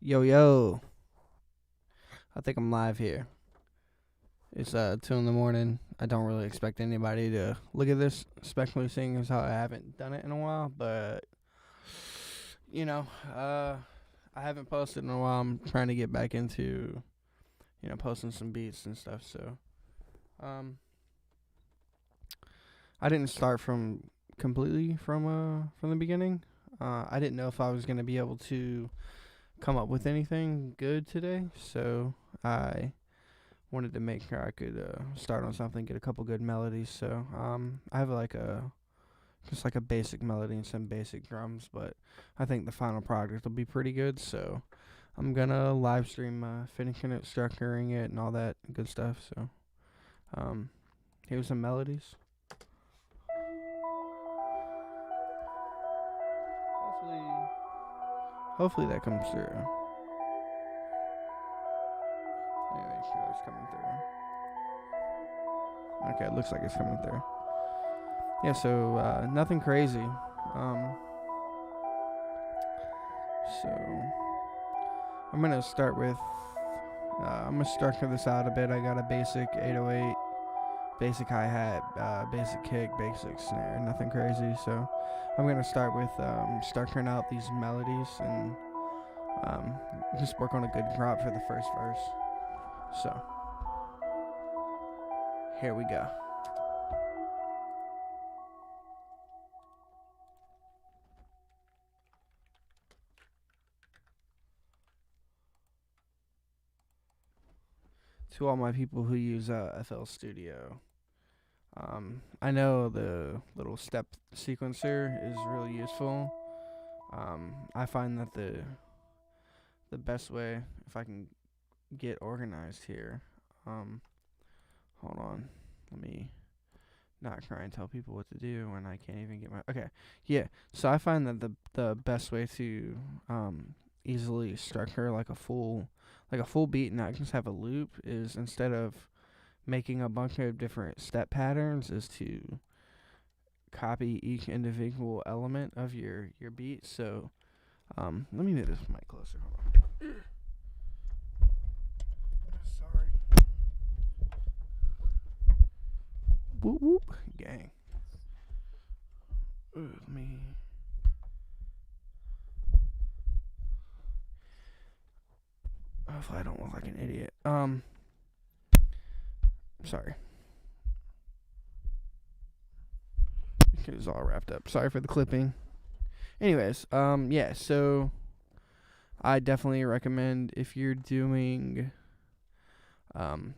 Yo, yo. I think I'm live here. It's 2 in the morning. I don't really expect anybody to look at this, especially seeing as how I haven't done it in a while. But, you know, I haven't posted in a while. I'm trying to get back into, posting some beats and stuff. So, I didn't start from completely from the beginning. I didn't know if I was going to be able to come up with anything good today. So, I wanted to make sure I could start on something, get a couple good melodies. So I have just like a basic melody and some basic drums, but I think the final product will be pretty good. So I'm gonna live stream finishing it, structuring it, and all that good stuff. So here's some melodies. Hopefully that comes through. Anyway, sure it's coming through. Okay, it looks like it's coming through. Yeah, so nothing crazy. So I'm gonna start with. I'm gonna structure this out a bit. I got a basic 808, basic hi hat, basic kick, basic snare. Nothing crazy. So I'm gonna start with structuring out these melodies and just work on a good drop for the first verse. So here we go. To all my people who use FL Studio, I know the little step sequencer is really useful. I find that the best way, if I can get organized here, hold on, let me not try and tell people what to do when I can't even get my, okay, yeah, so I find that the best way to easily structure like a full beat and not just have a loop is, instead of making a bunch of different step patterns, is to copy each individual element of your beat. So let me move this mic closer. Hold on. Sorry. Whoop whoop. Gang. Let me. Hopefully I don't look like an idiot. Sorry. It was all wrapped up. Sorry for the clipping. Anyways, yeah, so I definitely recommend, if you're doing,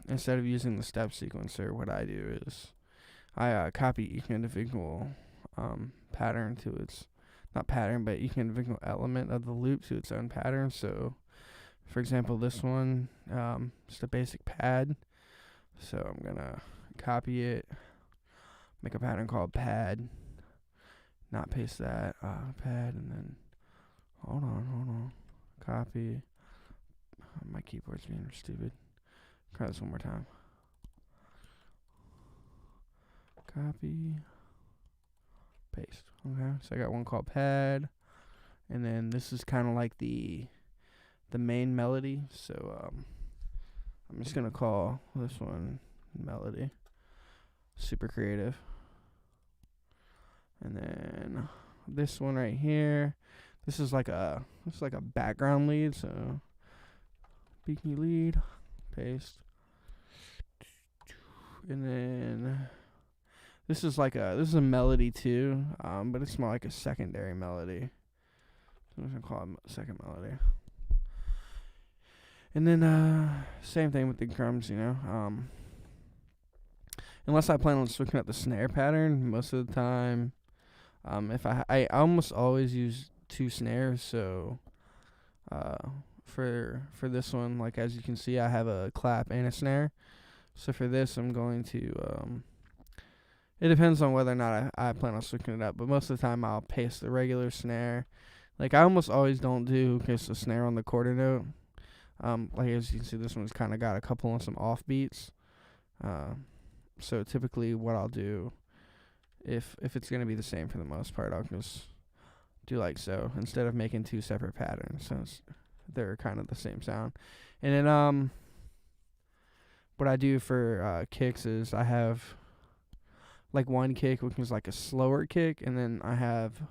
instead of using the step sequencer, what I do is I copy each individual pattern to its, not pattern, but each individual element of the loop to its own pattern. So, for example, this one, just a basic pad. So I'm gonna copy it, make a pattern called pad, not paste that, pad, and then, hold on, copy, my keyboard's being stupid, try this one more time, copy, paste, okay, so I got one called pad, and then this is kind of like the main melody, so, I'm just gonna call this one melody, super creative. And then this one right here, this is like a background lead, so beaky lead, paste. And then this is a melody too, but it's more like a secondary melody. So I'm gonna call it second melody. And then same thing with the drums, unless I plan on switching up the snare pattern, most of the time, if I almost always use two snares, so for this one, like as you can see, I have a clap and a snare. So for this, I'm going to it depends on whether or not I plan on switching it up, but most of the time I'll paste the regular snare. Like I almost always don't do just a snare on the quarter note. Like as you can see, this one's kind of got a couple of some offbeats. So typically what I'll do, if it's going to be the same for the most part, I'll just do like so, instead of making two separate patterns. So they're kind of the same sound. And then what I do for kicks is I have like one kick which is like a slower kick, and then I have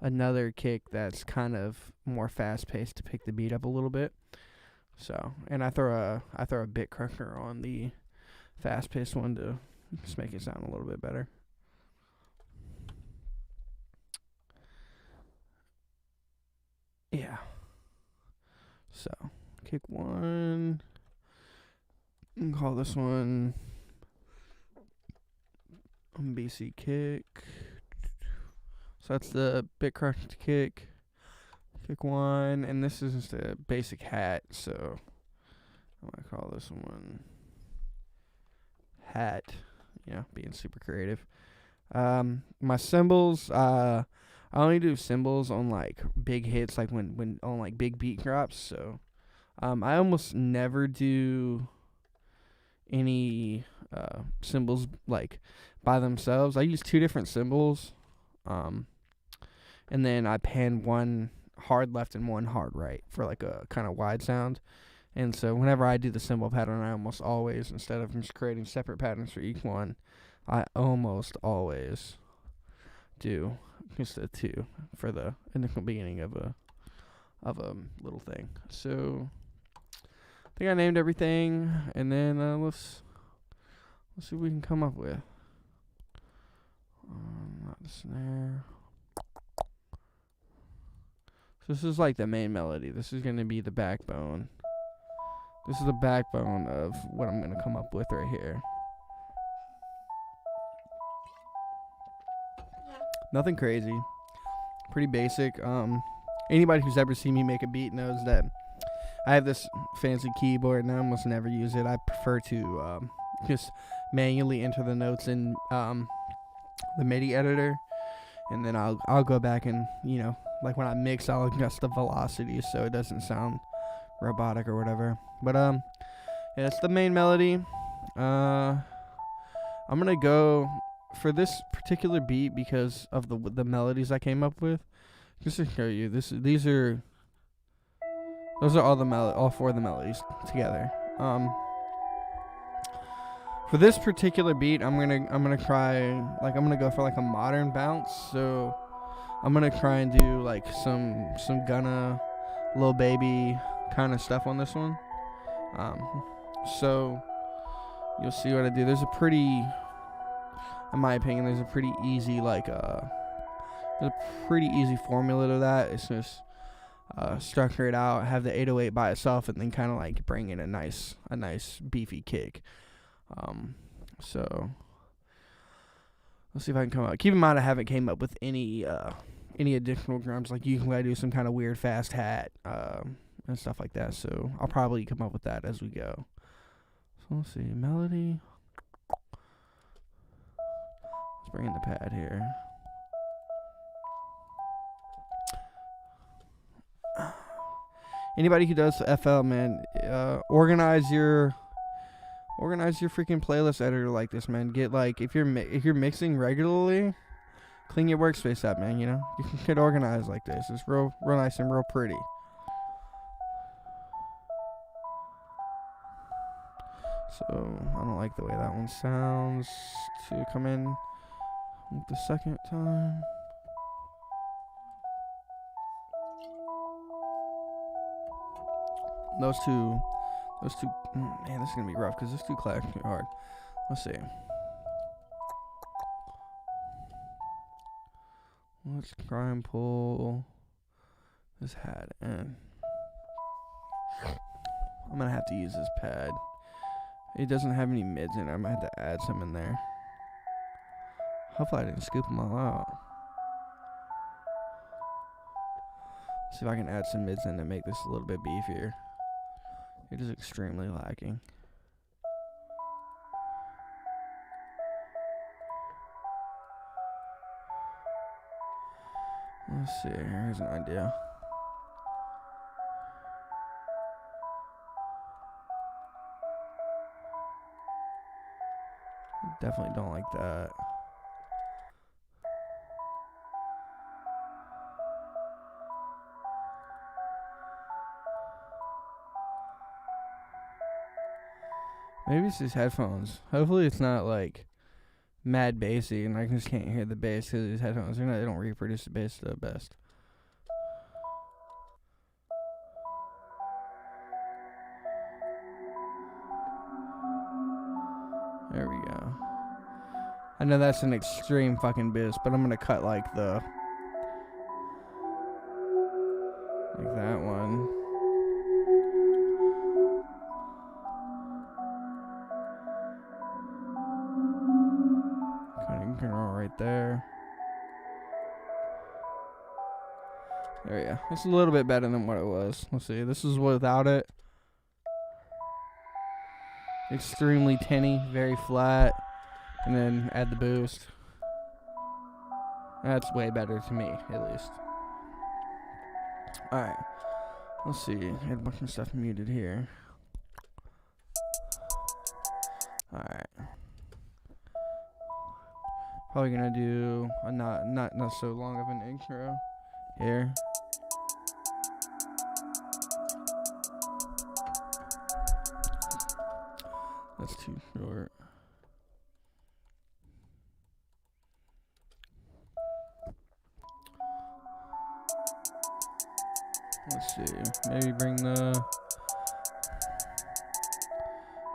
another kick that's kind of more fast paced to pick the beat up a little bit. So, and I throw a bit crusher on the fast paced one to just make it sound a little bit better. Yeah. So, kick one. And call this one BC kick. So that's the bit crushed kick. Kick one, and this is just a basic hat. So I'm gonna call this one hat. You know, being super creative. My cymbals, I only do cymbals on like big hits, like when on like big beat drops. So I almost never do any cymbals like by themselves. I use two different cymbals, and then I pan one hard left and one hard right for like a kind of wide sound. And so whenever I do the cymbal pattern, I almost always, instead of just creating separate patterns for each one, I almost always do just a two for the initial beginning of a little thing. So I think I named everything, and then let's see what we can come up with. Not the snare. So this is like the main melody. This is going to be the backbone. This is the backbone of what I'm going to come up with right here. Nothing crazy. Pretty basic. Anybody who's ever seen me make a beat knows that I have this fancy keyboard and I almost never use it. I prefer to just manually enter the notes in the MIDI editor, and then I'll go back and, you know, like when I mix, I'll adjust the velocity so it doesn't sound robotic or whatever. But yeah, it's the main melody. I'm gonna go for this particular beat because of the melodies I came up with. Just to show you, those are all four of the melodies together. For this particular beat, I'm gonna go for like a modern bounce. So I'm gonna try and do like some Gunna, Lil Baby kind of stuff on this one. So you'll see what I do. There's a pretty, in my opinion, there's a pretty easy formula to that. It's just structure it out, have the 808 by itself, and then kind of like bring in a nice beefy kick. So let's see if I can come up. Keep in mind I haven't came up with any additional drums. Like you can do some kind of weird fast hat and stuff like that. So I'll probably come up with that as we go. So let's see, melody. Let's bring in the pad here. Anybody who does FL, man, organize your freaking playlist editor like this, man. Get like if you're mixing regularly, clean your workspace up, man. You know, you can get organized like this. It's real nice and real pretty. So I don't like the way that one sounds. To come in with the second time. Those two, man, this is gonna be rough because those two clash hard. Let's see. Let's try and pull this hat in. I'm gonna have to use this pad. It doesn't have any mids in it. I might have to add some in there. Hopefully I didn't scoop them all out. See if I can add some mids in to make this a little bit beefier. It is extremely lacking. Let's see, here's an idea. Definitely don't like that. Maybe it's these headphones. Hopefully it's not like mad bassy and I just can't hear the bass because these headphones they don't reproduce the bass to the best. There we go. I know that's an extreme fucking boost, but I'm gonna cut like that one. Control right there. There we go. It's a little bit better than what it was. Let's see. This is without it. Extremely tinny, very flat, and then add the boost. That's way better to me, at least. Alright. Let's see. I had a bunch of stuff muted here. Alright. Probably gonna do a not so long of an intro here. That's too short. Let's see. Maybe bring the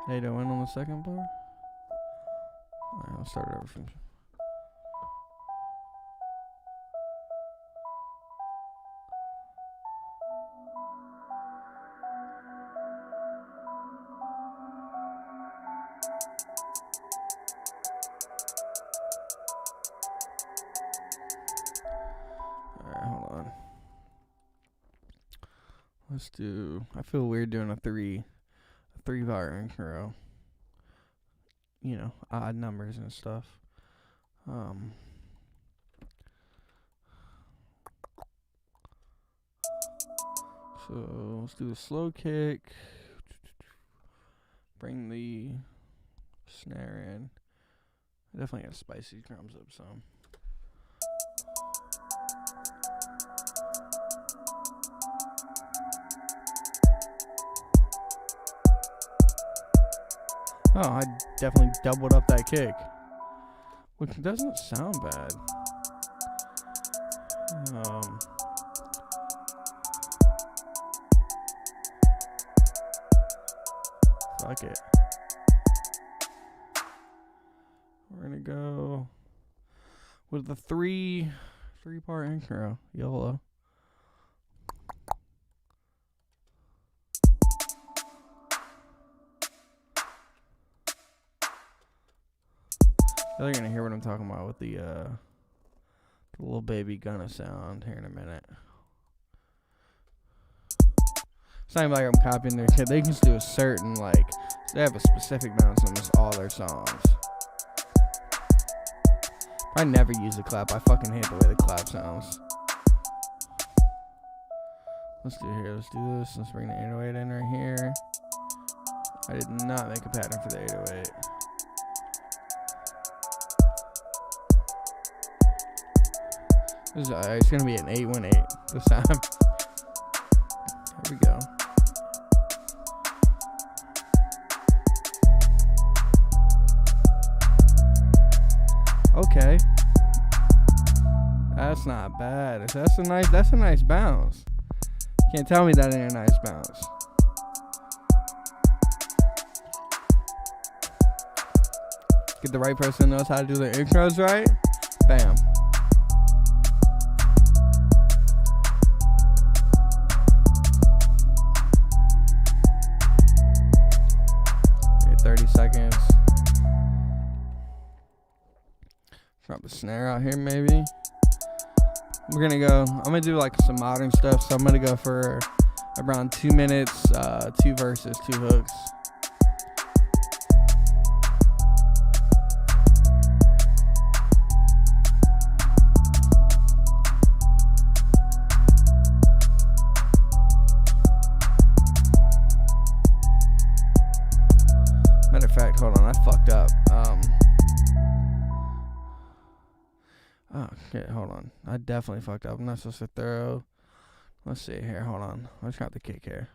801 on the second bar. Alright, I'll start it over from. Let's do. I feel weird doing a three bar intro. You know, odd numbers and stuff. So let's do the slow kick. Bring the snare in. I definitely gotta spice these drums up some. Oh, I definitely doubled up that kick, which doesn't sound bad. Fuck it. We're gonna go with the three-part intro. YOLO. You're gonna hear what I'm talking about with the little baby Gunna sound here in a minute. It's not even like I'm copying their shit. They can just do a certain they have a specific bounce on almost all their songs. I never use a clap. I fucking hate the way the clap sounds. Let's do this. Let's bring the 808 in right here. I did not make a pattern for the 808. It's gonna be an 818 this time. There we go. Okay, that's not bad. That's a nice bounce. Can't tell me that ain't a nice bounce. Get the right person who knows how to do their intros right. Bam. Okay, 30 seconds. Drop the snare out here maybe. I'm gonna do some modern stuff, so I'm gonna go for around 2 minutes, 2 verses, 2 hooks. Matter of fact, hold on, I fucked up. Oh, okay, hold on. I definitely fucked up. I'm not supposed to throw. Let's see here. Hold on. Let's grab the kick here.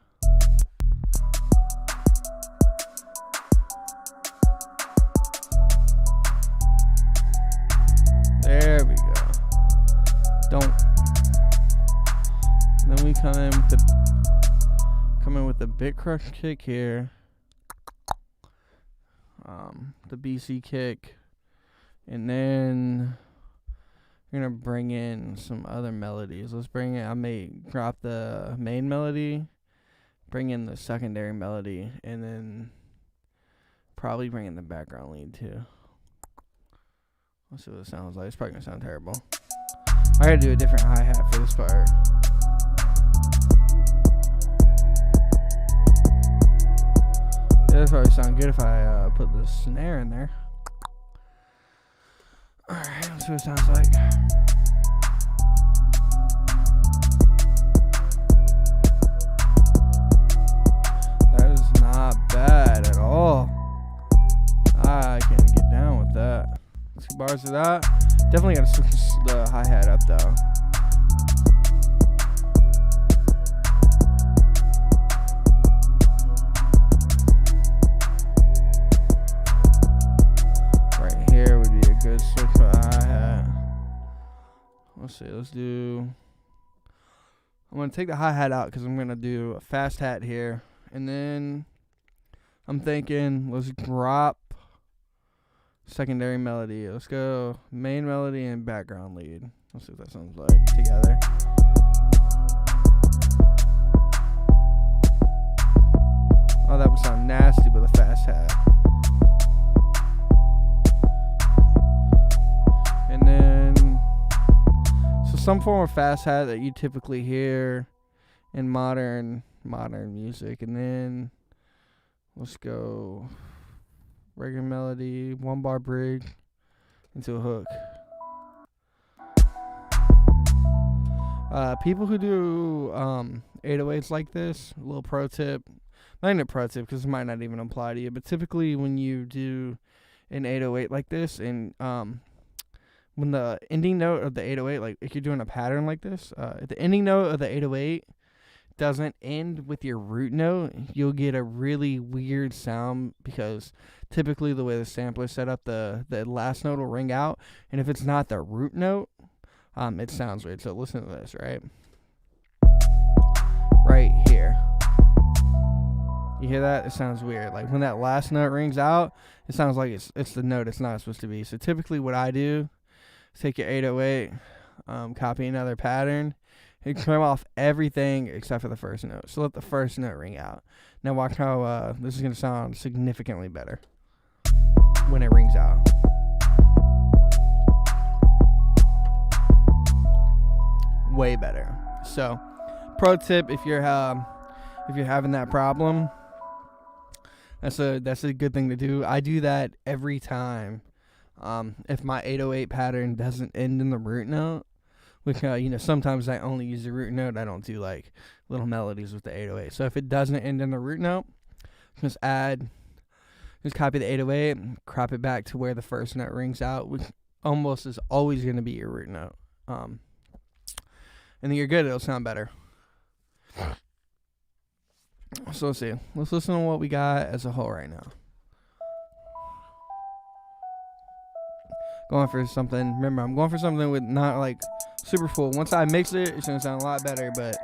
come in with the bit crush kick here. The BC kick, and then we're gonna bring in some other melodies. Let's bring in. I may drop the main melody, bring in the secondary melody, and then probably bring in the background lead too. Let's see what it sounds like. It's probably gonna sound terrible. I gotta do a different hi-hat for this part. Yeah, this probably sound good if I put the snare in there. Alright, let's see what it sounds like. That is not bad at all. I can't even get down with that. 2 bars of that. Definitely gotta switch the hi-hat up though. Right here would be a good switch for the hi-hat. Let's see, I'm gonna take the hi-hat out because I'm gonna do a fast hat here. And then I'm thinking, let's drop secondary melody. Let's go main melody and background lead. Let's see what that sounds like together. Oh, that would sound nasty with a fast hat. And then, so some form of fast hat that you typically hear in modern music. And then let's go regular melody, 1 bar bridge into a hook. People who do 808s like this, a little pro tip, not even a pro tip because it might not even apply to you, but typically when you do an 808 like this, and when the ending note of the 808, like if you're doing a pattern like this, the ending note of the 808 doesn't end with your root note, you'll get a really weird sound because typically the way the sampler set up, the last note will ring out, and if it's not the root note, it sounds weird. So listen to this, right here. You hear that? It sounds weird. Like when that last note rings out, it sounds like it's the note it's not supposed to be. So typically what I do is take your 808, copy another pattern, and trim off everything except for the first note. So let the first note ring out. Now watch how this is going to sound significantly better when it rings out. Way better. So, pro tip: if you're having that problem, that's a good thing to do. I do that every time. If my 808 pattern doesn't end in the root note, which sometimes I only use the root note. I don't do like little melodies with the 808. So if it doesn't end in the root note, just copy the 808, crop it back to where the first note rings out, which almost is always going to be your root note. And then you're good. It'll sound better. So let's see. Let's listen to what we got as a whole right now. Going for something. Remember, I'm going for something with not like super full. Once I mix it, it's gonna sound a lot better. But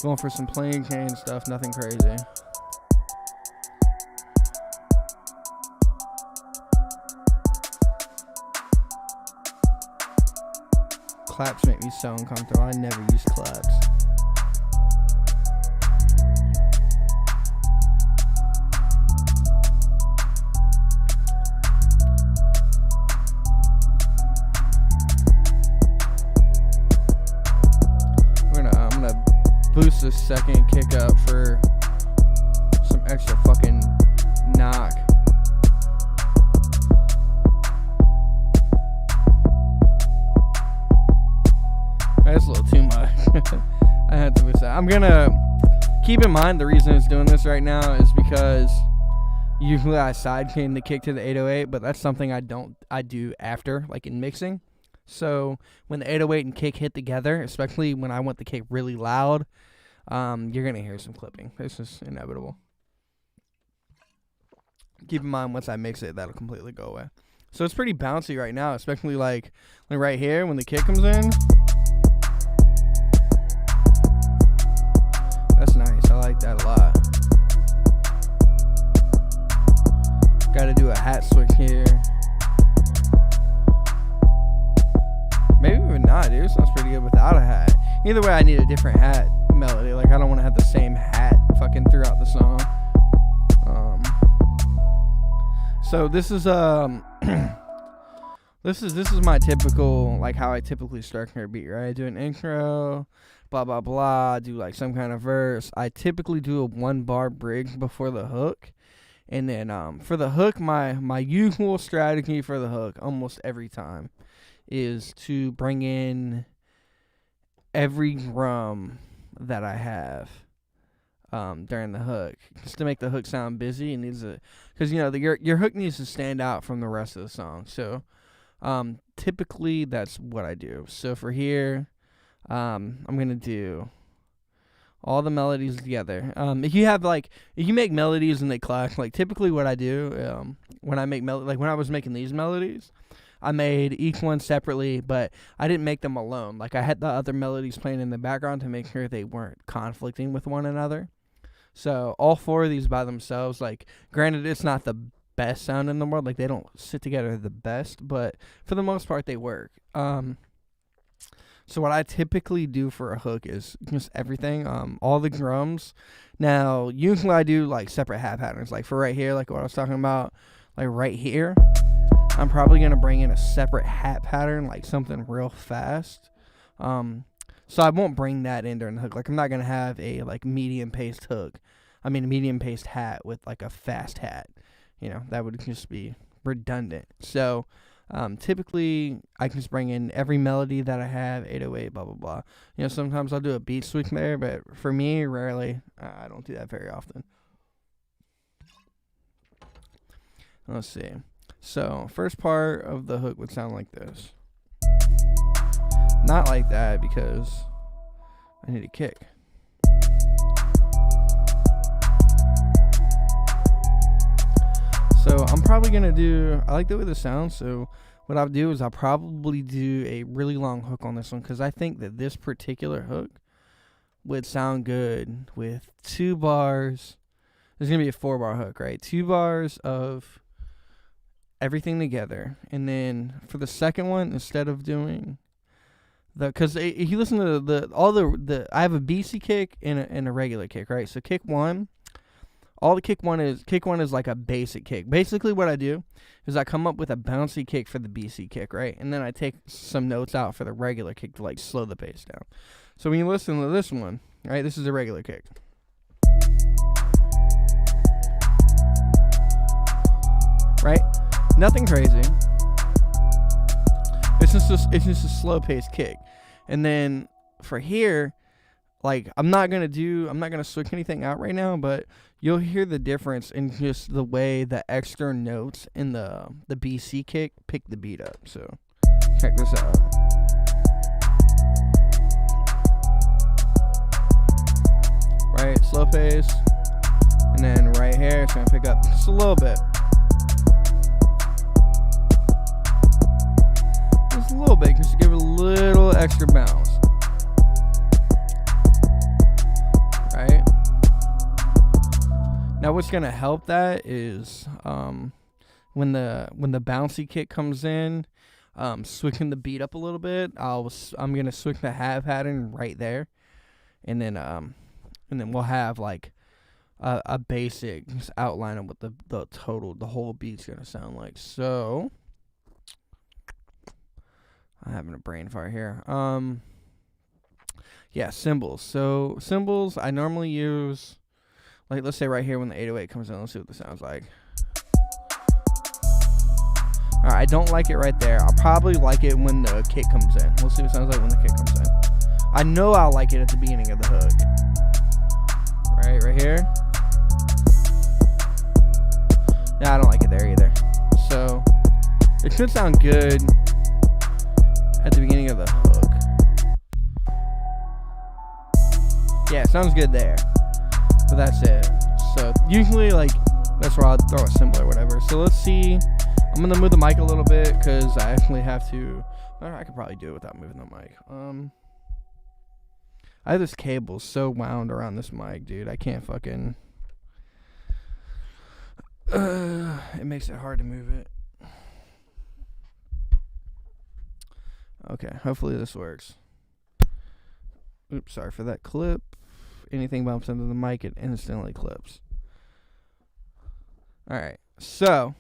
going for some plain Jane stuff, nothing crazy. Claps make me so uncomfortable. I never use claps. I'm gonna boost the second kick up for some extra fucking knock. That's a little too much. I had to miss that. I'm gonna keep in mind the reason it's doing this right now is because usually I sidechain the kick to the 808, but that's something I do after, like in mixing. So when the 808 and kick hit together, especially when I want the kick really loud, you're gonna hear some clipping. This is inevitable. Keep in mind once I mix it, that'll completely go away. So it's pretty bouncy right now, especially like right here when the kick comes in. dude. It sounds pretty good without a hat. Either way, I need a different hat melody. Like, I don't want to have the same hat fucking throughout the song. So this is this is my typical, like, how I typically structure a beat, right? I do an intro, blah blah blah, do like some kind of verse. I typically do a 1-bar bridge before the hook. And then for the hook, my usual strategy for the hook almost every time is to bring in every drum that I have during the hook, just to make the hook sound busy. It needs to, because your hook needs to stand out from the rest of the song. So typically that's what I do. So for here, I'm gonna do all the melodies together. If you make melodies and they clash, like typically what I do when I make like when I was making these melodies, I made each one separately, but I didn't make them alone. Like, I had the other melodies playing in the background to make sure they weren't conflicting with one another. So all 4 of these by themselves, like, granted, it's not the best sound in the world. Like, they don't sit together the best, but for the most part, they work. So what I typically do for a hook is just everything, all the drums. Now, usually I do, like, separate hat patterns. Like, for right here, like what I was talking about, like right here, I'm probably going to bring in a separate hat pattern, like something real fast. So I won't bring that in during the hook. Like, I'm not going to have a, like, medium-paced hook. I mean, a medium-paced hat with, like, a fast hat. That would just be redundant. So typically, I can just bring in every melody that I have, 808, blah, blah, blah. Sometimes I'll do a beat switch there, but for me, rarely. I don't do that very often. Let's see. So, first part of the hook would sound like this. Not like that, because I need a kick. So I'm probably going to do, I like the way this sounds, so what I'll do is I'll probably do a really long hook on this one, because I think that this particular hook would sound good with 2 bars. There's going to be a 4-bar hook, right? 2 bars of everything together. And then for the second one, instead of doing because if you listen to I have a BC kick and a regular kick, right? So kick 1, all the kick one is like a basic kick. Basically what I do is I come up with a bouncy kick for the BC kick, right? And then I take some notes out for the regular kick to, like, slow the pace down. So when you listen to this one, right, this is a regular kick. Right? Nothing crazy. It's just a slow paced kick. And then for here, like, I'm not gonna switch anything out right now, but you'll hear the difference in just the way the extra notes in the BC kick pick the beat up. So check this out. Right, slow pace, and then right here it's gonna pick up just a little bit. Just a little bit, just to give it a little extra bounce. Right? Now what's gonna help that is when the bouncy kick comes in, switching the beat up a little bit. I'm gonna switch the hat pattern right there, and then we'll have like a basic just outline of what the whole beat's gonna sound like. So I'm having a brain fart here. Yeah, cymbals. So cymbals I normally use, like, let's say right here when the 808 comes in. Let's see what this sounds like. Alright, I don't like it right there. I'll probably like it when the kick comes in. We'll see what it sounds like when the kick comes in. I know I'll like it at the beginning of the hook. Right here. Yeah, I don't like it there either. So it should sound good at the beginning of the hook. Yeah, it sounds good there. But that's it. So usually, like, that's where I'll throw a cymbal or whatever. So let's see. I'm gonna move the mic a little bit because I actually have to. I could probably do it without moving the mic. I have this cable so wound around this mic, dude. I can't fucking. It makes it hard to move it. Okay, hopefully this works. Oops, sorry for that clip. Anything bumps into the mic, it instantly clips. Alright, so,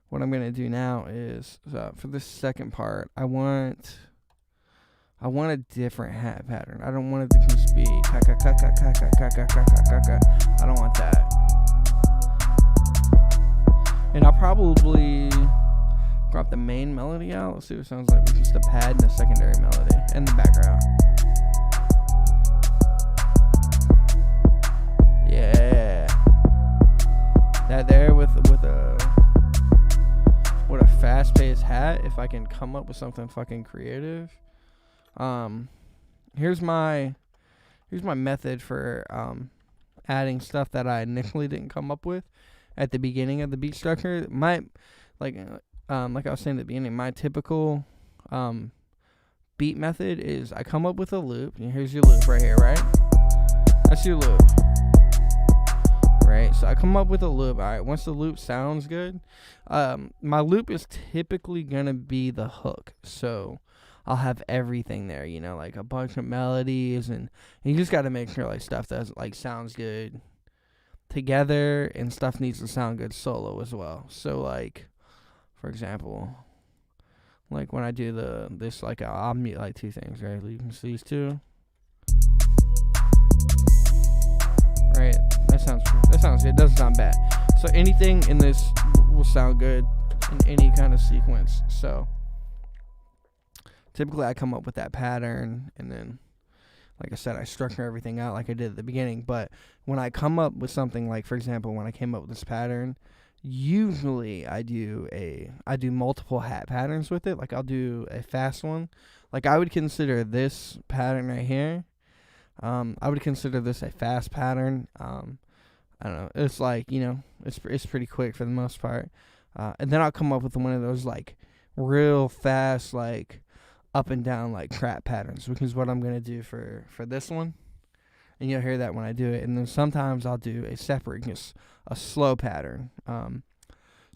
what I'm going to do now is, for this second part, I want a different hat pattern. I don't want it to just be I don't want that. And I'll probably drop the main melody out. Let's see what it sounds like with just a pad and a secondary melody in the background. Yeah. That there with a fast-paced hat, if I can come up with something fucking creative. Here's my method for adding stuff that I initially didn't come up with at the beginning of the beat structure. Like I was saying at the beginning, my typical beat method is I come up with a loop. And here's your loop right here, right? That's your loop. Right, so I come up with a loop. All right, once the loop sounds good, my loop is typically gonna be the hook. So I'll have everything there, you know, like a bunch of melodies, and you just gotta make sure like stuff that like sounds good together, and stuff needs to sound good solo as well. So like, for example, like when I do this, like I'll mute like two things, right? You can see these two. Right, that sounds good. It doesn't sound bad. So anything in this will sound good in any kind of sequence. So typically I come up with that pattern, and then, like I said, I structure everything out like I did at the beginning. But when I come up with something, like for example, when I came up with this pattern, usually I do multiple hat patterns with it. Like I'll do a fast one. Like I would consider this pattern right here. I would consider this a fast pattern. I don't know. It's like, you know, it's pretty quick for the most part. And then I'll come up with one of those like real fast, like up and down, like trap patterns, which is what I'm going to do for this one. And you'll hear that when I do it. And then sometimes I'll do a separate, just a slow pattern.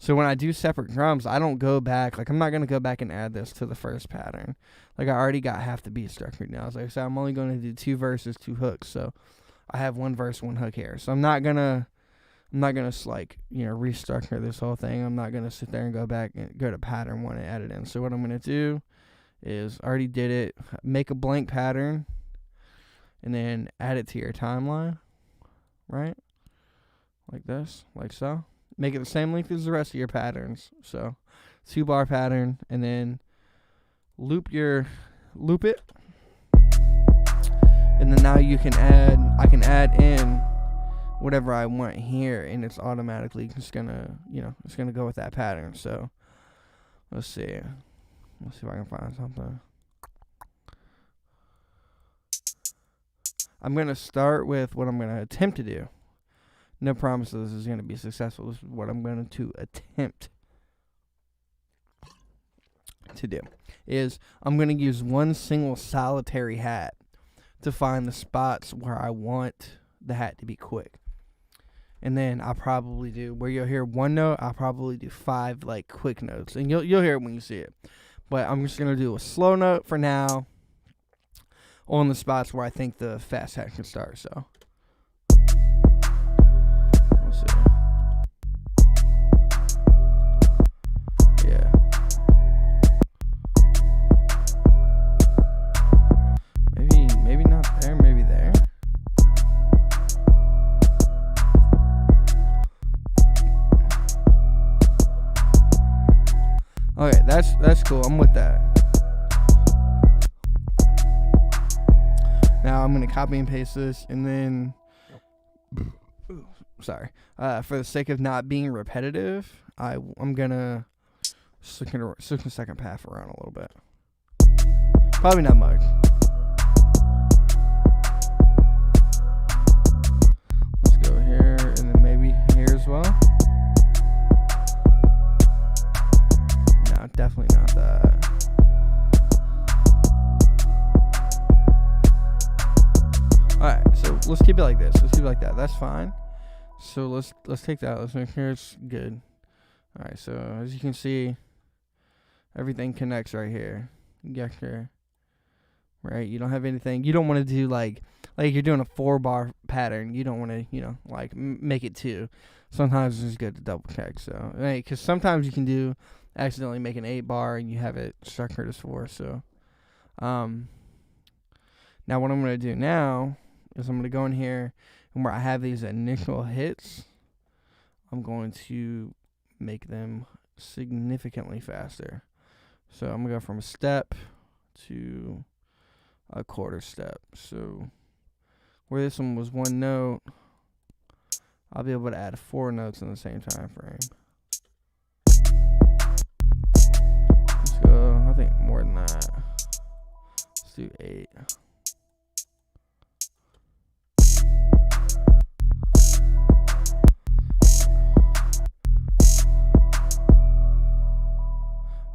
So when I do separate drums, I don't go back. Like I'm not going to go back and add this to the first pattern. Like I already got half the beat structured now. So like I said, I'm only going to do 2 verses, 2 hooks. So I have 1 verse, 1 hook here. So I'm not gonna like, you know, restructure this whole thing. I'm not gonna sit there and go back and go to pattern 1 and add it in. So what I'm gonna do is, I already did it, make a blank pattern, and then add it to your timeline, right? Like this, like so. Make it the same length as the rest of your patterns. So 2-bar pattern, and then loop it. And then now I can add in whatever I want here, and it's automatically just gonna, you know, it's gonna go with that pattern. So let's see if I can find something. I'm gonna start with what I'm gonna attempt to do. No promises this is gonna be successful. This is what I'm going to attempt to do. Is I'm gonna use one single solitary hat to find the spots where I want the hat to be quick. And then I'll probably do, where you'll hear 1 note, I'll probably do 5 like quick notes. And you'll hear it when you see it. But I'm just going to do a slow note for now on the spots where I think the fast hat can start. So let's see. Yeah. Maybe not there, maybe there. Okay, that's cool. I'm with that. Now I'm gonna copy and paste this, and then, sorry, for the sake of not being repetitive, I'm gonna switch the second path around a little bit. Probably not much. Let's go here, and then maybe here as well. No, definitely not that. Alright, so let's keep it like this. Let's keep it like that. That's fine. So let's take that. Let's make sure it's good. Alright, so as you can see, everything connects right here. You got your, right? You don't have anything. You don't want to do like you're doing a 4-bar pattern. You don't want to, like make it 2. Sometimes it's good to double check. So, because sometimes you can accidentally make an 8-bar and you have it structured as 4. So, now what I'm going to do now is I'm going to go in here, and where I have these initial hits, I'm going to make them significantly faster. So I'm going to go from a step to a quarter step. So where this one was 1 note, I'll be able to add 4 notes in the same time frame. Let's go, I think more than that. Let's do 8.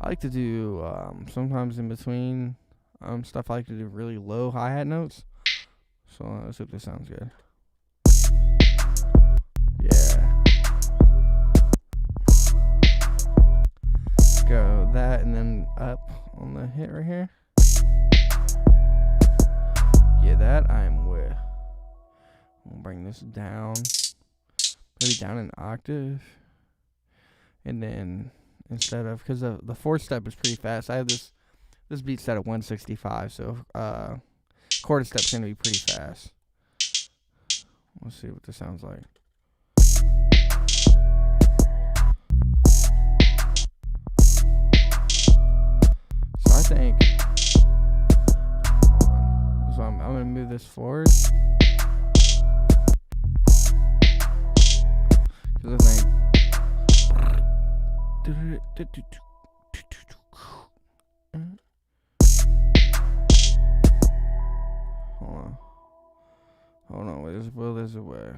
I like to do, sometimes in between stuff, I like to do really low hi-hat notes. So let's hope this sounds good. Yeah. Go that and then up on the hit right here. Yeah, that I'm with. We'll bring this down. Maybe down an octave. And then instead of, because the 4th step is pretty fast. I have this beat set at 165, so quarter step's gonna be pretty fast. Let's see what this sounds like. So I think, hold on. So I'm gonna move this forward, because I think. Hold on, wait, there's a way.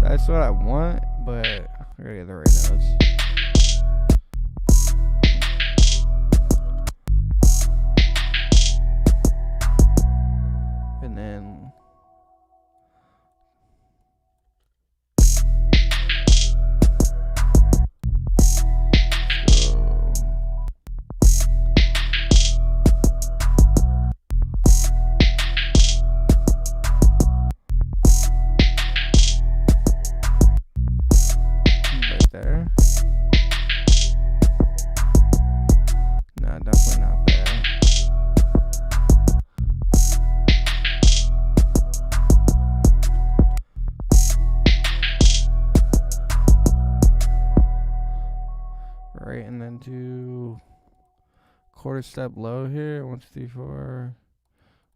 That's what I want, but I gotta get the right notes. And then right there. No, definitely not there. Right, and then do quarter step low here. 1, 2, 3, 4.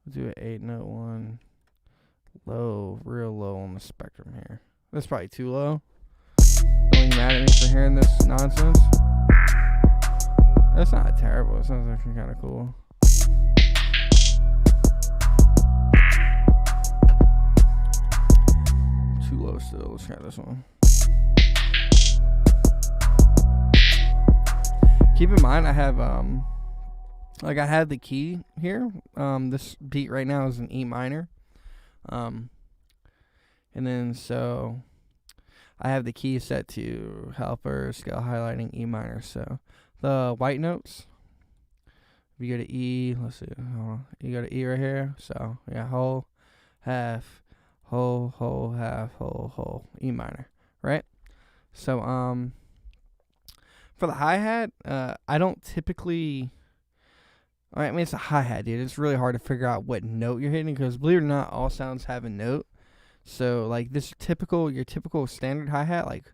We'll do an 8-note one. Low, real low on the spectrum here. That's probably too low. Don't be mad at me for hearing this nonsense. That's not terrible. It sounds actually kind of cool. Too low still. Let's try this one. Keep in mind, I have I had the key here. This beat right now is an E minor, and then so I have the key set to helper scale highlighting E minor. So the white notes, if you go to E, let's see, hold on. You go to E right here. So yeah, whole, half, whole, half, whole, E minor, right? So for the hi-hat, I don't typically, I mean, it's a hi-hat, dude. It's really hard to figure out what note you're hitting, because believe it or not, all sounds have a note. So like your typical standard hi-hat, like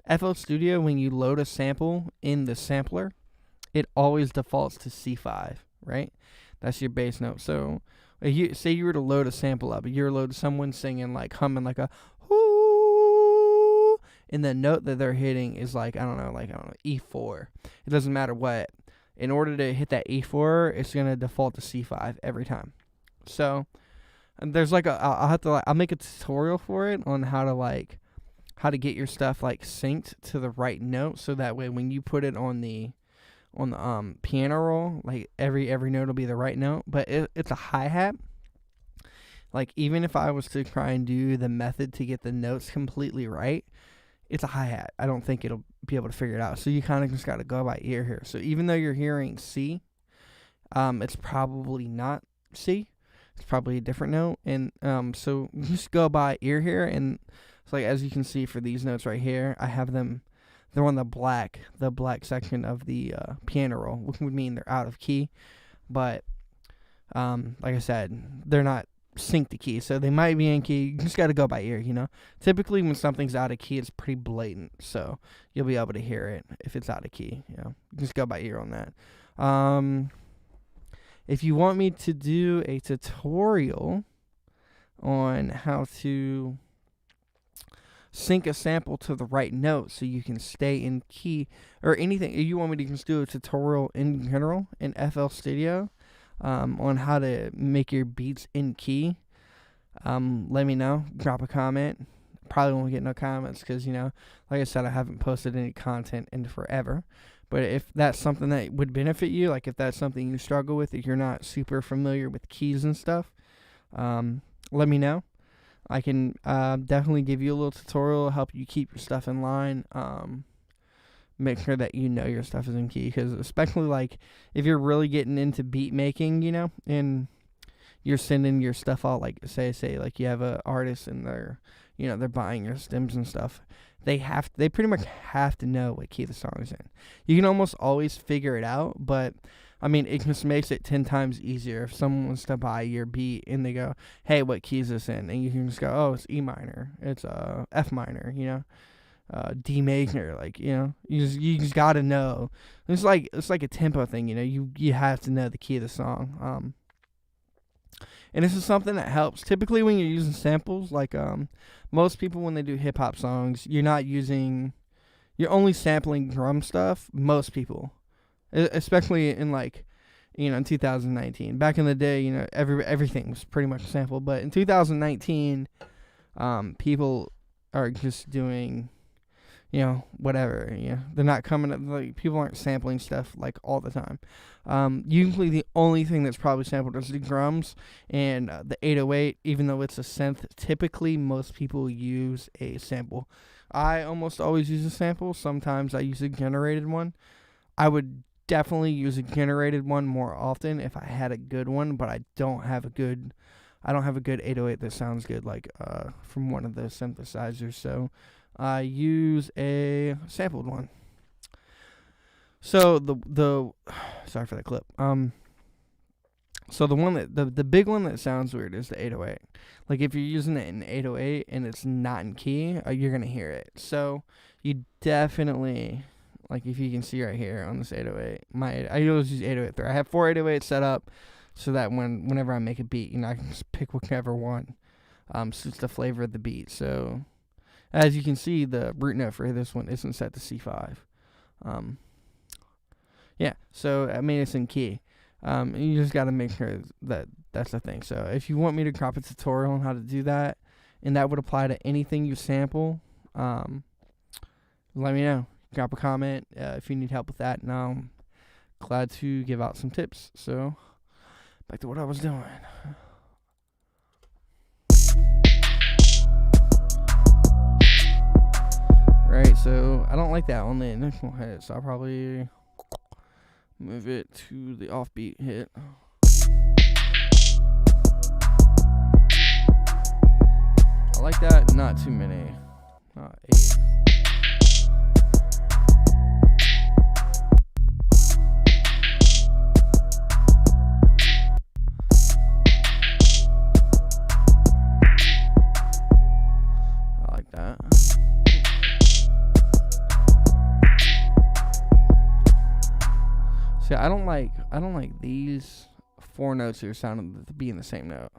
FL Studio, when you load a sample in the sampler, it always defaults to C5, right? That's your bass note. So say you were to load a sample up, you're loading someone singing, like humming like a whoo, and the note that they're hitting is like, I don't know, E4. It doesn't matter what. In order to hit that E4, it's going to default to C5 every time. So, and there's like I'll make a tutorial for it on how to like how to get your stuff like synced to the right note, so that way when you put it on the piano roll, like every note will be the right note. But it's a hi-hat. Like, even if I was to try and do the method to get the notes completely right, it's a hi-hat. I don't think it'll be able to figure it out. So you kind of just got to go by ear here. So even though you're hearing C, it's probably not C. It's probably a different note. And so just go by ear here. And it's like, as you can see for these notes right here, I have them, they're on the black section of the piano roll, which would mean they're out of key. But like I said, they're not synced to key, so they might be in key. You just got to go by ear, you know. Typically when something's out of key, it's pretty blatant, so you'll be able to hear it if it's out of key, you know. Just go by ear on that. If you want me to do a tutorial on how to sync a sample to the right note so you can stay in key, or anything, if you want me to just do a tutorial in general in FL Studio on how to make your beats in key, let me know. Drop a comment. Probably won't get no comments because, you know, like I said, I haven't posted any content in forever. But if that's something that would benefit you, like if that's something you struggle with, if you're not super familiar with keys and stuff, let me know. I can definitely give you a little tutorial, help you keep your stuff in line. Make sure that you know your stuff is in key, because especially like if you're really getting into beat making, you know, and you're sending your stuff out, like say like you have a artist and they're, you know, they're buying your stems and stuff, they pretty much have to know what key the song is in. You can almost always figure it out, but I mean, it just makes it 10 times easier if someone wants to buy your beat and they go, hey, what key is this in? And you can just go, oh, it's E minor, it's F minor, you know, D major, like, you know, you just gotta know. It's like a tempo thing, you know. You have to know the key of the song. And this is something that helps. Typically, when you're using samples, like most people when they do hip hop songs, you're only sampling drum stuff. Most people, especially in like, you know, in 2019. Back in the day, you know, everything was pretty much sampled. But in 2019, people are just doing, you know, whatever, you know, they're not coming up, like, people aren't sampling stuff, like, all the time. Usually the only thing that's probably sampled is the drums and the 808, even though it's a synth. Typically, most people use a sample. I almost always use a sample. Sometimes I use a generated one. I would definitely use a generated one more often if I had a good one, but I don't have a good 808 that sounds good, like, from one of the synthesizers, so I use a sampled one. So sorry for that clip. So the big one that sounds weird is the 808. Like, if you're using it in 808 and it's not in key, you're gonna hear it. So you definitely, like, if you can see right here on this 808, I always use 808 there. I have 4 808s set up so that whenever I make a beat, you know, I can just pick whichever one suits the flavor of the beat. So as you can see, the root note for this one isn't set to C5. Yeah, so I mean, it's in key. You just got to make sure that that's the thing. So if you want me to drop a tutorial on how to do that, and that would apply to anything you sample, let me know. Drop a comment if you need help with that, and I'm glad to give out some tips. So back to what I was doing. Right, so I don't like that on the initial hit, so I'll probably move it to the offbeat hit. I like that, not too many. Not 8. I like that. See, I don't like these 4 notes here sounding to be in the same note.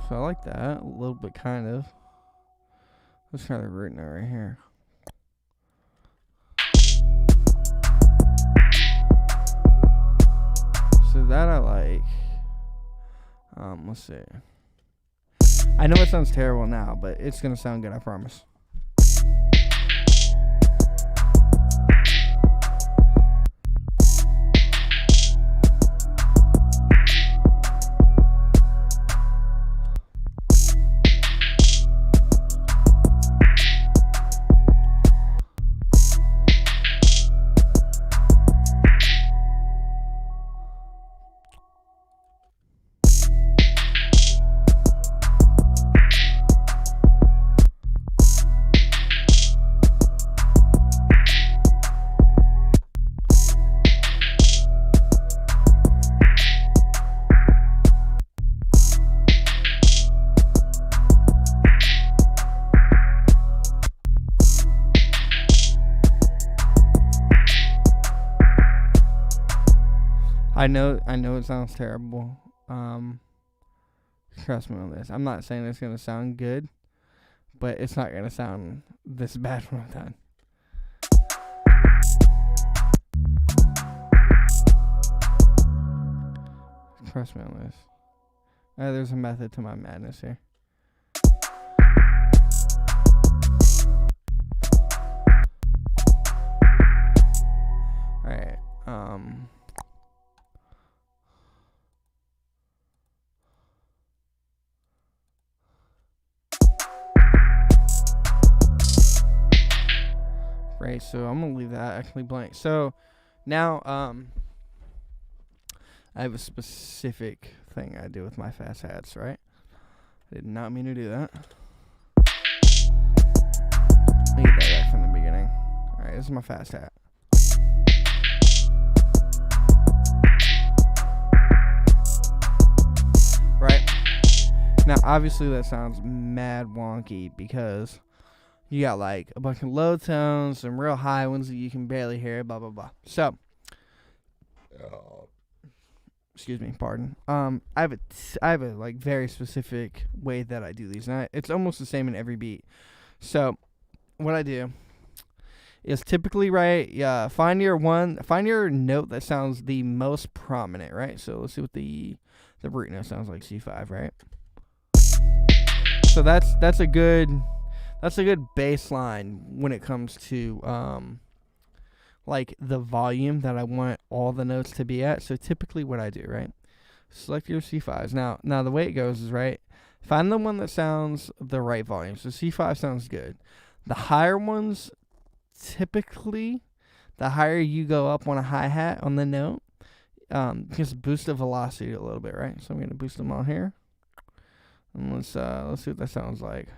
So I like that a little bit, kind of. Let's try the root note right here. So that I like. Let's see. I know it sounds terrible now, but it's gonna sound good, I promise. I know it sounds terrible. Trust me on this. I'm not saying it's gonna sound good, but it's not gonna sound this bad when I'm done. Trust me on this. There's a method to my madness here. Alright, right, so I'm gonna leave that actually blank. So now I have a specific thing I do with my fast hats, right? I did not mean to do that. Let me get that back from the beginning. Alright, this is my fast hat. Right? Now obviously that sounds mad wonky because you got like a bunch of low tones, some real high ones that you can barely hear, blah blah blah. So excuse me, pardon. I have a like very specific way that I do these, and it's almost the same in every beat. So what I do is typically, right, find your note that sounds the most prominent, right? So let's see what the root note sounds like. C5, right? So that's a good baseline when it comes to like the volume that I want all the notes to be at. So typically what I do, right, select your C5s. Now the way it goes is, right, find the one that sounds the right volume. So C5 sounds good. The higher ones, typically, the higher you go up on a hi-hat on the note, just boost the velocity a little bit, right? So I'm gonna boost them all here, and let's see what that sounds like.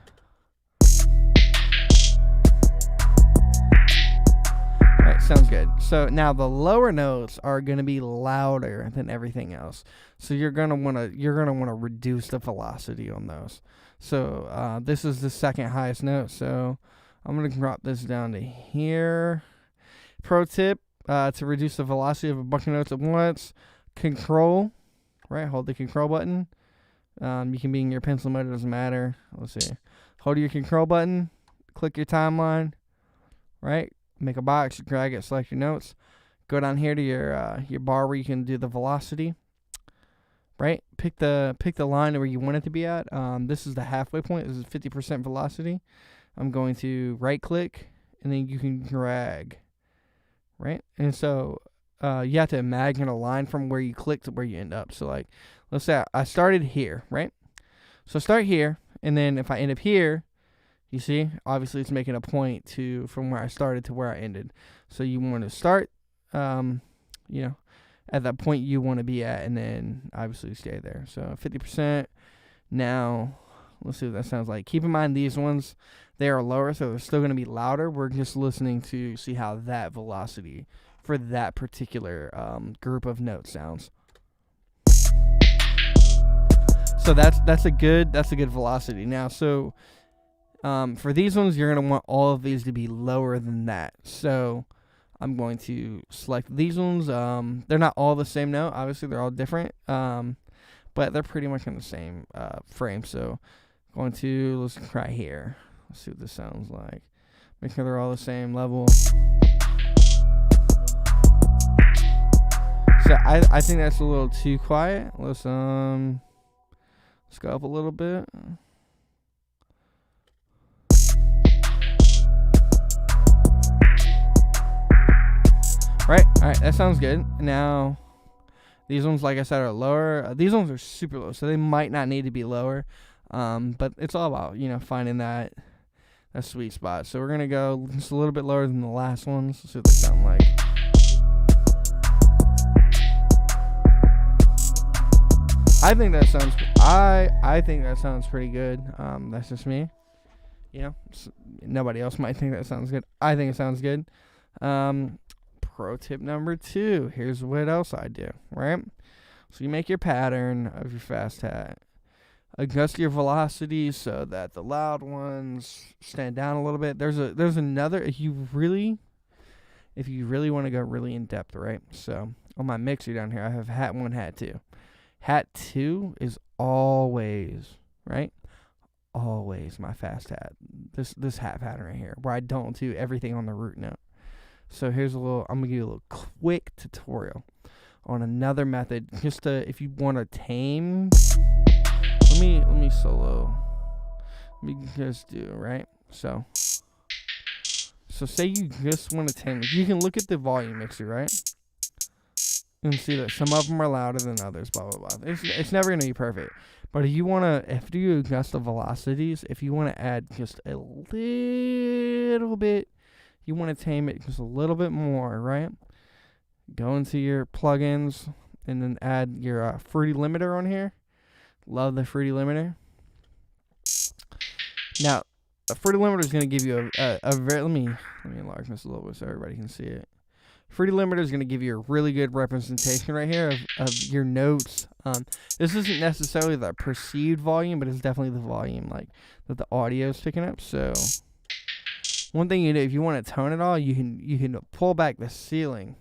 Alright, sounds good. So now the lower notes are gonna be louder than everything else. So you're gonna wanna reduce the velocity on those. So this is the second highest note. So I'm gonna drop this down to here. Pro tip: to reduce the velocity of a bunch of notes at once, control, right? Hold the control button. You can be in your pencil mode, it doesn't matter. Let's see. Hold your control button, click your timeline, right? Make a box, drag it, select your notes. Go down here to your bar where you can do the velocity, right? Pick the line where you want it to be at. This is the halfway point. This is 50% velocity. I'm going to right click, and then you can drag, right? And so you have to imagine a line from where you click to where you end up. So like, let's say I started here, right? So start here, and then if I end up here, you see, obviously it's making a point from where I started to where I ended. So you want to start, at that point you want to be at, and then obviously stay there. So 50%. Now, let's see what that sounds like. Keep in mind these ones, they are lower, so they're still going to be louder. We're just listening to see how that velocity for that particular group of notes sounds. So that's a good velocity. Now, so for these ones, you're going to want all of these to be lower than that. So I'm going to select these ones. They're not all the same note. Obviously, they're all different. but they're pretty much in the same frame. So going to, let's try here. Let's see what this sounds like. Make sure they're all the same level. So I think that's a little too quiet. Let's go up a little bit. Right, alright, that sounds good. Now, these ones, like I said, are lower. These ones are super low, so they might not need to be lower. But it's all about, finding that sweet spot. So we're going to go just a little bit lower than the last ones. Let's see what they sound like. I think that sounds I think that sounds pretty good. That's just me. Nobody else might think that sounds good. I think it sounds good. Pro tip number 2. Here's what else I do, right? So you make your pattern of your fast hat. Adjust your velocity so that the loud ones stand down a little bit. There's another, if you really want to go really in depth, right? So on my mixer down here, I have hat 1, hat 2. Hat 2 is always, right? Always my fast hat. This hat pattern right here, where I don't do everything on the root note. So I'm gonna give you a little quick tutorial on another method, just to, if you want to tame. Let me solo. Let me just do, right? So say you just want to tame it. You can look at the volume mixer, right? You can see that some of them are louder than others, blah, blah, blah. It's never going to be perfect. But if you adjust the velocities, if you want to add just a little bit, you want to tame it just a little bit more, right? Go into your plugins and then add your fruity limiter on here. Love the fruity limiter. Now, a fruity limiter is going to give you a very, let me enlarge this a little bit so everybody can see it. Fruity limiter is going to give you a really good representation right here of your notes. This isn't necessarily the perceived volume, but it's definitely the volume that the audio is picking up. So one thing you do, if you want to tone it all, you can pull back the ceiling,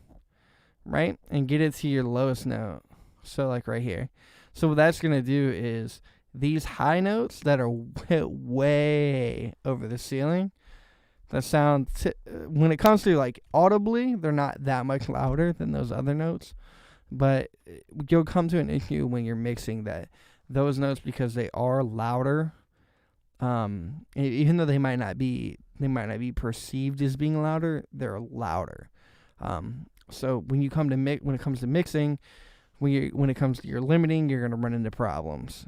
right, and get it to your lowest note. So like right here. So what that's going to do is these high notes that are way over the ceiling, that sound, when it comes to like audibly, they're not that much louder than those other notes. But you'll come to an issue when you're mixing those notes, because they are louder. Even though they might not be perceived as being louder, they're louder. So when it comes to mixing, when it comes to your limiting, you're gonna run into problems.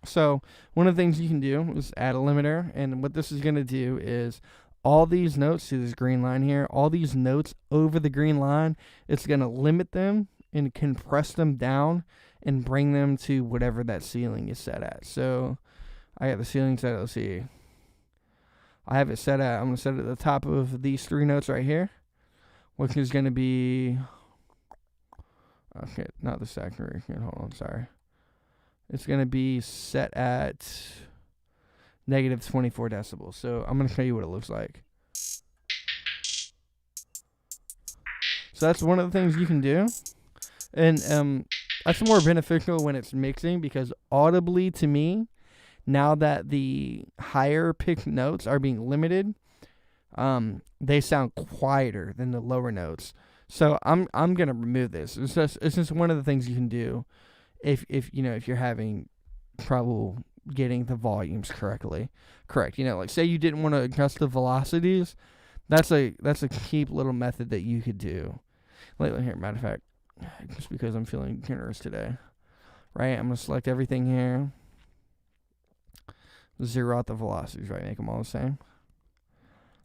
So one of the things you can do is add a limiter, and what this is gonna do is all these notes, see this green line here, all these notes over the green line, it's gonna limit them and compress them down and bring them to whatever that ceiling is set at. So I got the ceiling set at, let's see, I have it set at, I'm gonna set it at the top of these 3 notes right here, which is gonna be, okay, not the saturation, hold on, sorry. It's going to be set at negative 24 decibels. So I'm going to show you what it looks like. So that's one of the things you can do. And that's more beneficial when it's mixing, because audibly to me, now that the higher pitched notes are being limited, they sound quieter than the lower notes. So I'm gonna remove this. It's just one of the things you can do if you're having trouble getting the volumes correct. Like say you didn't want to adjust the velocities. That's a cheap little method that you could do. Like here, matter of fact, just because I'm feeling generous today, right? I'm gonna select everything here. Zero out the velocities, right? Make them all the same.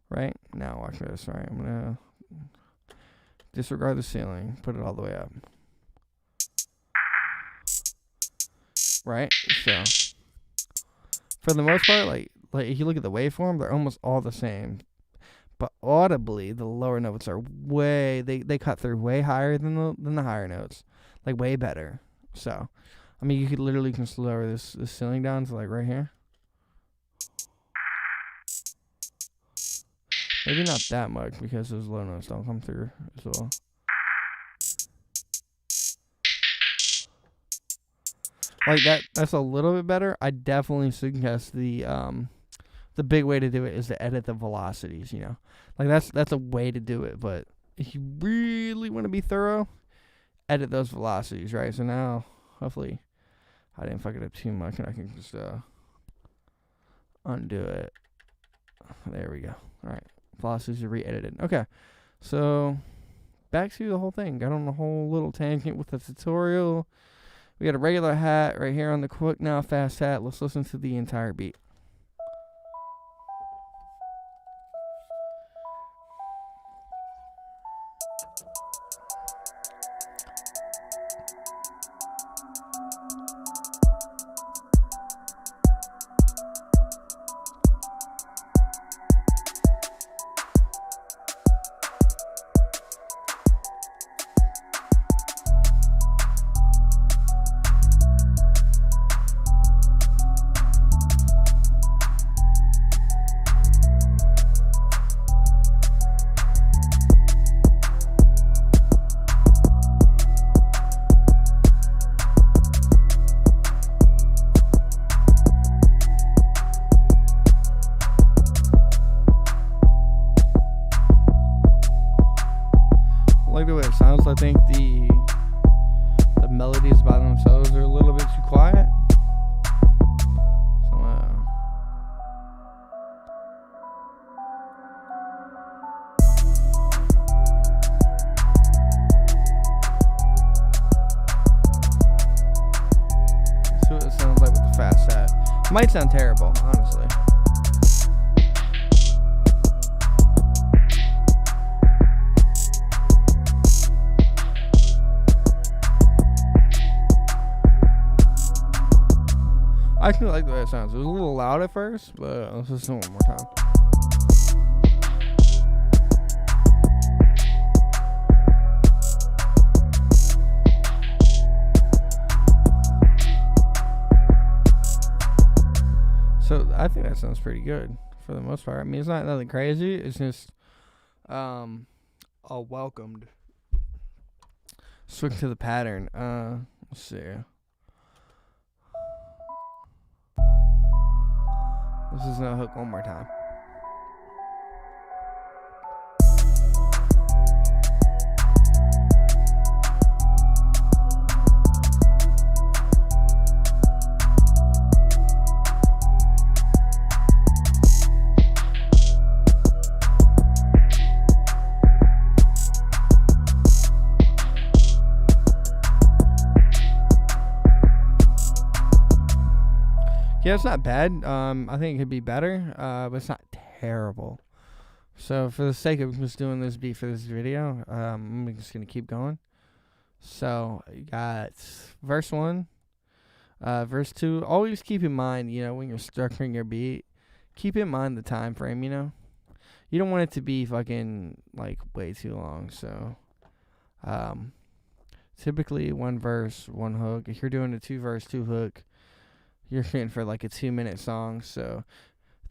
Right? Now watch this, right? I'm gonna disregard the ceiling, put it all the way up. Right? So for the most part, like if you look at the waveform, they're almost all the same. But audibly, the lower notes are they cut through way higher than the higher notes. Like way better. So I mean, you could literally just lower this ceiling down to like right here. Maybe not that much, because those low notes don't come through as well. Like that's a little bit better. I definitely suggest the big way to do it is to edit the velocities, you know. Like that's a way to do it, but if you really want to be thorough, edit those velocities, right? So now hopefully I didn't fuck it up too much and I can just undo it. There we go. Alright. Velocities are re-edited. Okay. So back to the whole thing. Got on a whole little tangent with the tutorial. We got a regular hat right here on the quick now fast hat. Let's listen to the entire beat. Like the way it sounds, I think the melodies by themselves are a little bit too quiet. So let's see what it sounds like with the fast set. Might sound terrible, honestly. I actually like the way it sounds. It was a little loud at first, but let's listen one more time. So I think that sounds pretty good for the most part. I mean, it's not nothing crazy. It's just a welcomed switch to the pattern. Let's see. This is no hook one more time. Yeah, it's not bad. I think it could be better, but it's not terrible. So for the sake of just doing this beat for this video, I'm just gonna keep going. So you got verse 1, verse 2. Always keep in mind, you know, when you're structuring your beat, keep in mind the time frame. You know, you don't want it to be fucking like way too long. So, typically 1 verse, 1 hook. If you're doing a 2 verse, 2 hook, you're shooting for like a 2-minute song. So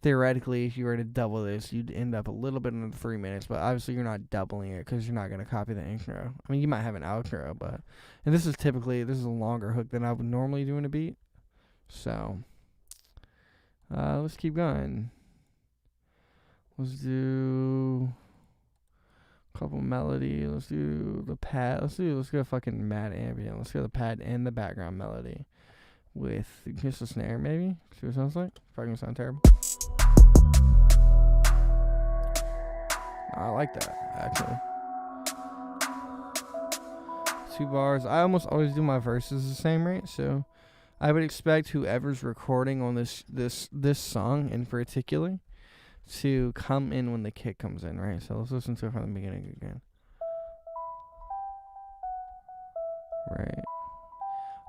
theoretically, if you were to double this, you'd end up a little bit under 3 minutes. But obviously, you're not doubling it because you're not gonna copy the intro. I mean, you might have an outro, but and this is a longer hook than I would normally do in a beat. So let's keep going. Let's do a couple melody. Let's do the pad. Let's go fucking mad ambient. Let's go the pad and the background melody with just a snare, maybe. See what it sounds like. Probably gonna sound terrible. I like that, actually. 2 bars. I almost always do my verses the same rate, so I would expect whoever's recording on this song in particular to come in when the kick comes in, right? So let's listen to it from the beginning again. Right.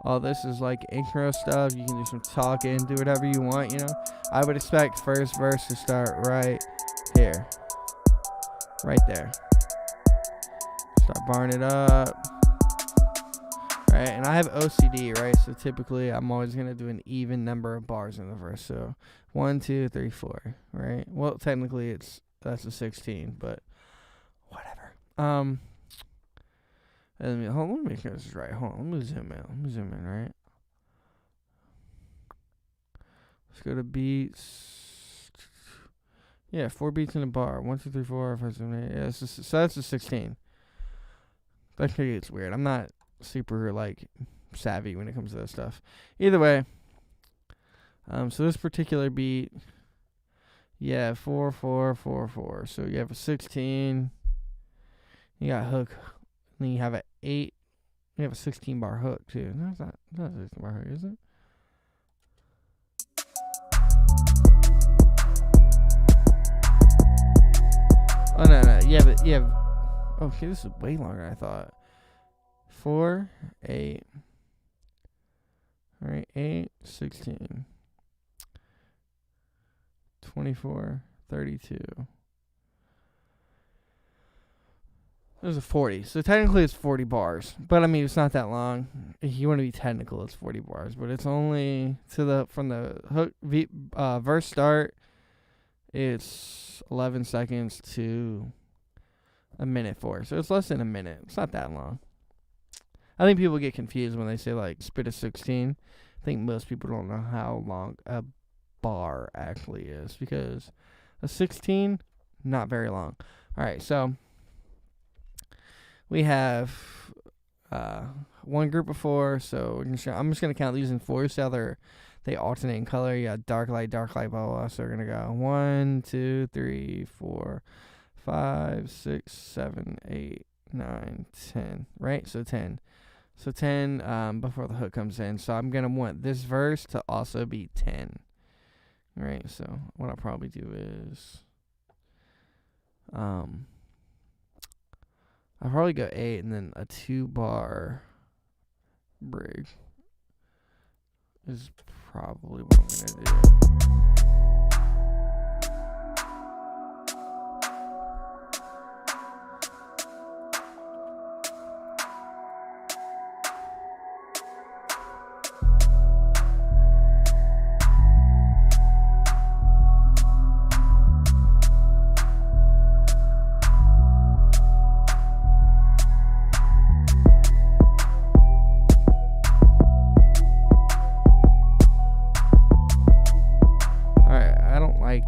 All this is like intro stuff. You can do some talking, do whatever you want, you know. I would expect first verse to start right here. Right there. Start barring it up. Right, and I have OCD, right? So typically I'm always gonna do an even number of bars in the verse. So 1, 2, 3, 4, right? Well, technically that's a 16, but whatever. Let me make sure this is right. Hold on, let me zoom in, right? Let's go to beats. Yeah, 4 beats in a bar. 1, 2, 3, 4, 5, 7, 8. Yeah, so that's a 16. That gets weird. I'm not super like savvy when it comes to that stuff. Either way, so this particular beat, yeah, 4, 4, 4, 4. So you have a 16. You got hook. And then you have an 8. You have a 16 bar hook too. No, it's not a 16 bar hook, is it? Oh no. You have. Okay, this is way longer than I thought. 4, 8. All right, 8, 16. 24, 32. There's a 40. So technically it's 40 bars. But I mean, it's not that long. If you want to be technical, it's 40 bars. But it's only from the hook verse start, it's 11 seconds to a minute 4. So it's less than a minute. It's not that long. I think people get confused when they say like spit a 16. I think most people don't know how long a bar actually is, because a 16, not very long. All right, so we have one group of 4, so I'm just going to count these in 4, so they alternate in color. You got dark light, blah, blah. So we're going to go 1, 2, 3, 4, 5, 6, 7, 8, 9, 10, right? So 10. So 10 before the hook comes in. So I'm going to want this verse to also be 10. All right, so what I'll probably do is I'll probably go 8 and then a 2-bar brig is probably what I'm going to do.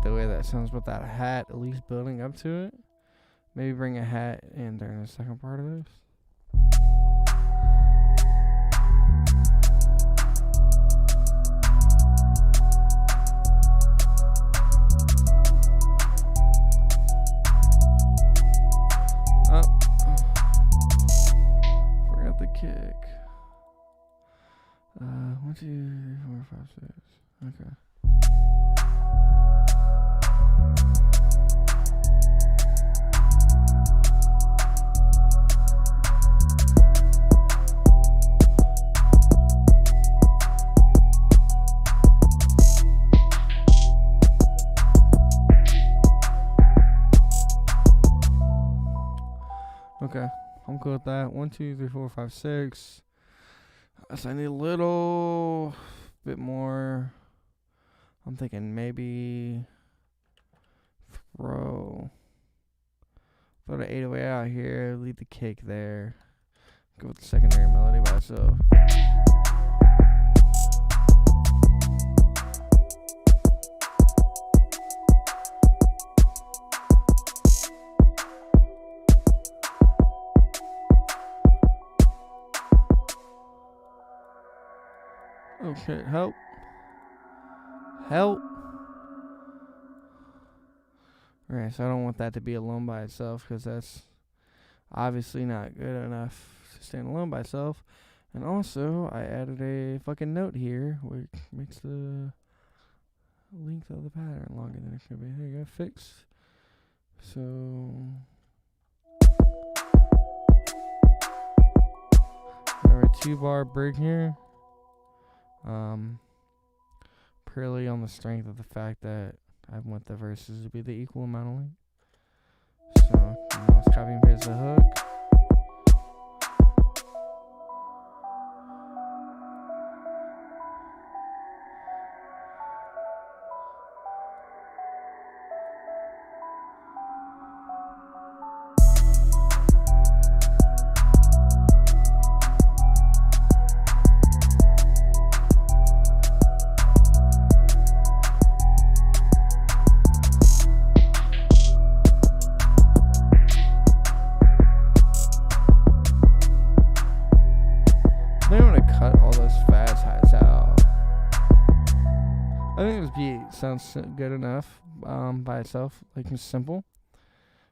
The way that sounds without a hat, at least building up to it. Maybe bring a hat in during the second part of this. Oh, forgot the kick. 1, 2, 3, 4, 5, 6. Okay. Okay, I'm cool with that. 1, 2, 3, 4, 5, 6. So I need a little bit more. I'm thinking maybe throw the 808 out here, leave the kick there. Go with the secondary melody by itself. Okay, help. Alright, so I don't want that to be alone by itself, because that's obviously not good enough to stand alone by itself. And also, I added a fucking note here, which makes the length of the pattern longer than it should be. There you go, fixed. So I have a 2-bar brig here. Purely on the strength of the fact that I want the verses to be the equal amount of length. So let's copy and paste the hook. sounds good enough by itself, like it's simple.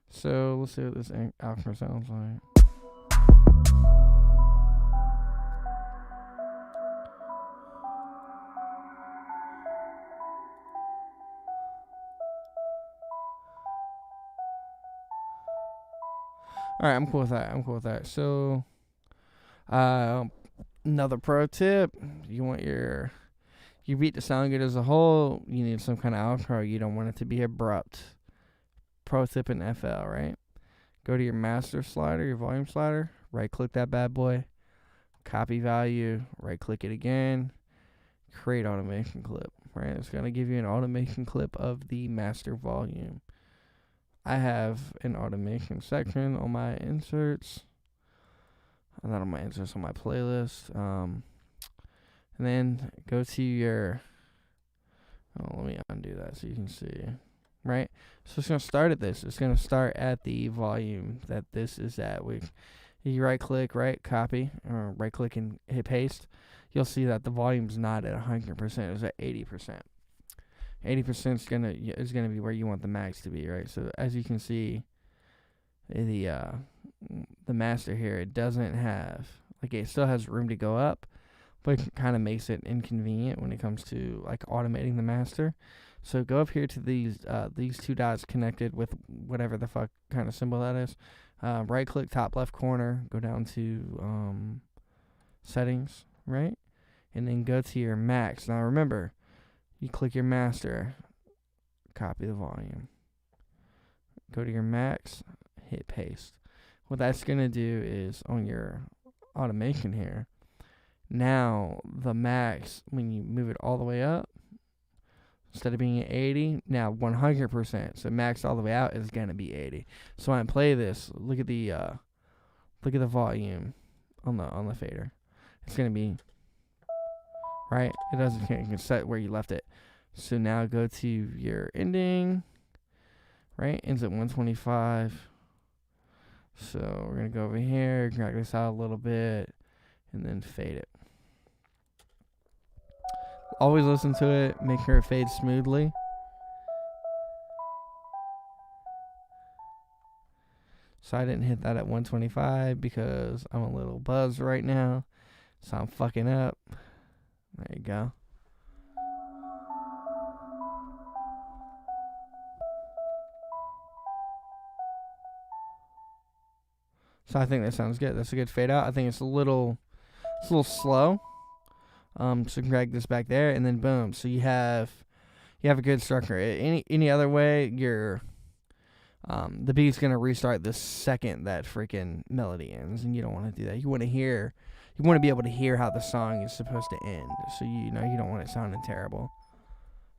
So let's see what this outro sounds like. All right, I'm cool with that. So, another pro tip: you beat to sound good as a whole. You need some kind of outro. You don't want it to be abrupt. Pro tip in FL, right? Go to your master slider, your volume slider. Right click that bad boy. Copy value. Right click it again. Create automation clip. Right, it's gonna give you an automation clip of the master volume. I have an automation section on my inserts. Not on my inserts, on my playlist. And then go to your. Oh, let me undo that so you can see. Right? So it's going to start at this. It's going to start at the volume that this is at. You right click, right? Copy. Or right click and hit paste. You'll see that the volume's not at 100%. It's at 80%. 80% is gonna be where you want the max to be, right? So as you can see, the master here, it doesn't have, like, it still has room to go up, but it kind of makes it inconvenient when it comes to like automating the master. So go up here to these two dots connected with whatever the fuck kind of symbol that is. Right click top left corner, go down to settings, right, and then go to your max. Now remember, you click your master, copy the volume, go to your max, hit paste. What that's going to do is on your automation here, now the max, when you move it all the way up, instead of being at 80, now 100%. So max all the way out is going to be 80. So when I play this, look at the volume on the fader. It's going to be right. It doesn't, you can set where you left it. So now go to your ending, right? Ends at 125. So we're going to go over here, drag this out a little bit, and then fade it. Always listen to it, make sure it fades smoothly. So I didn't hit that at 125 because I'm a little buzzed right now. So I'm fucking up. There you go. So I think that sounds good. That's a good fade out. I think it's a little slow. So drag this back there, and then boom. So you have a good structure. Any other way, the beat's gonna restart the second that freaking melody ends, and you don't want to do that. You want to be able to hear how the song is supposed to end. So you don't want it sounding terrible.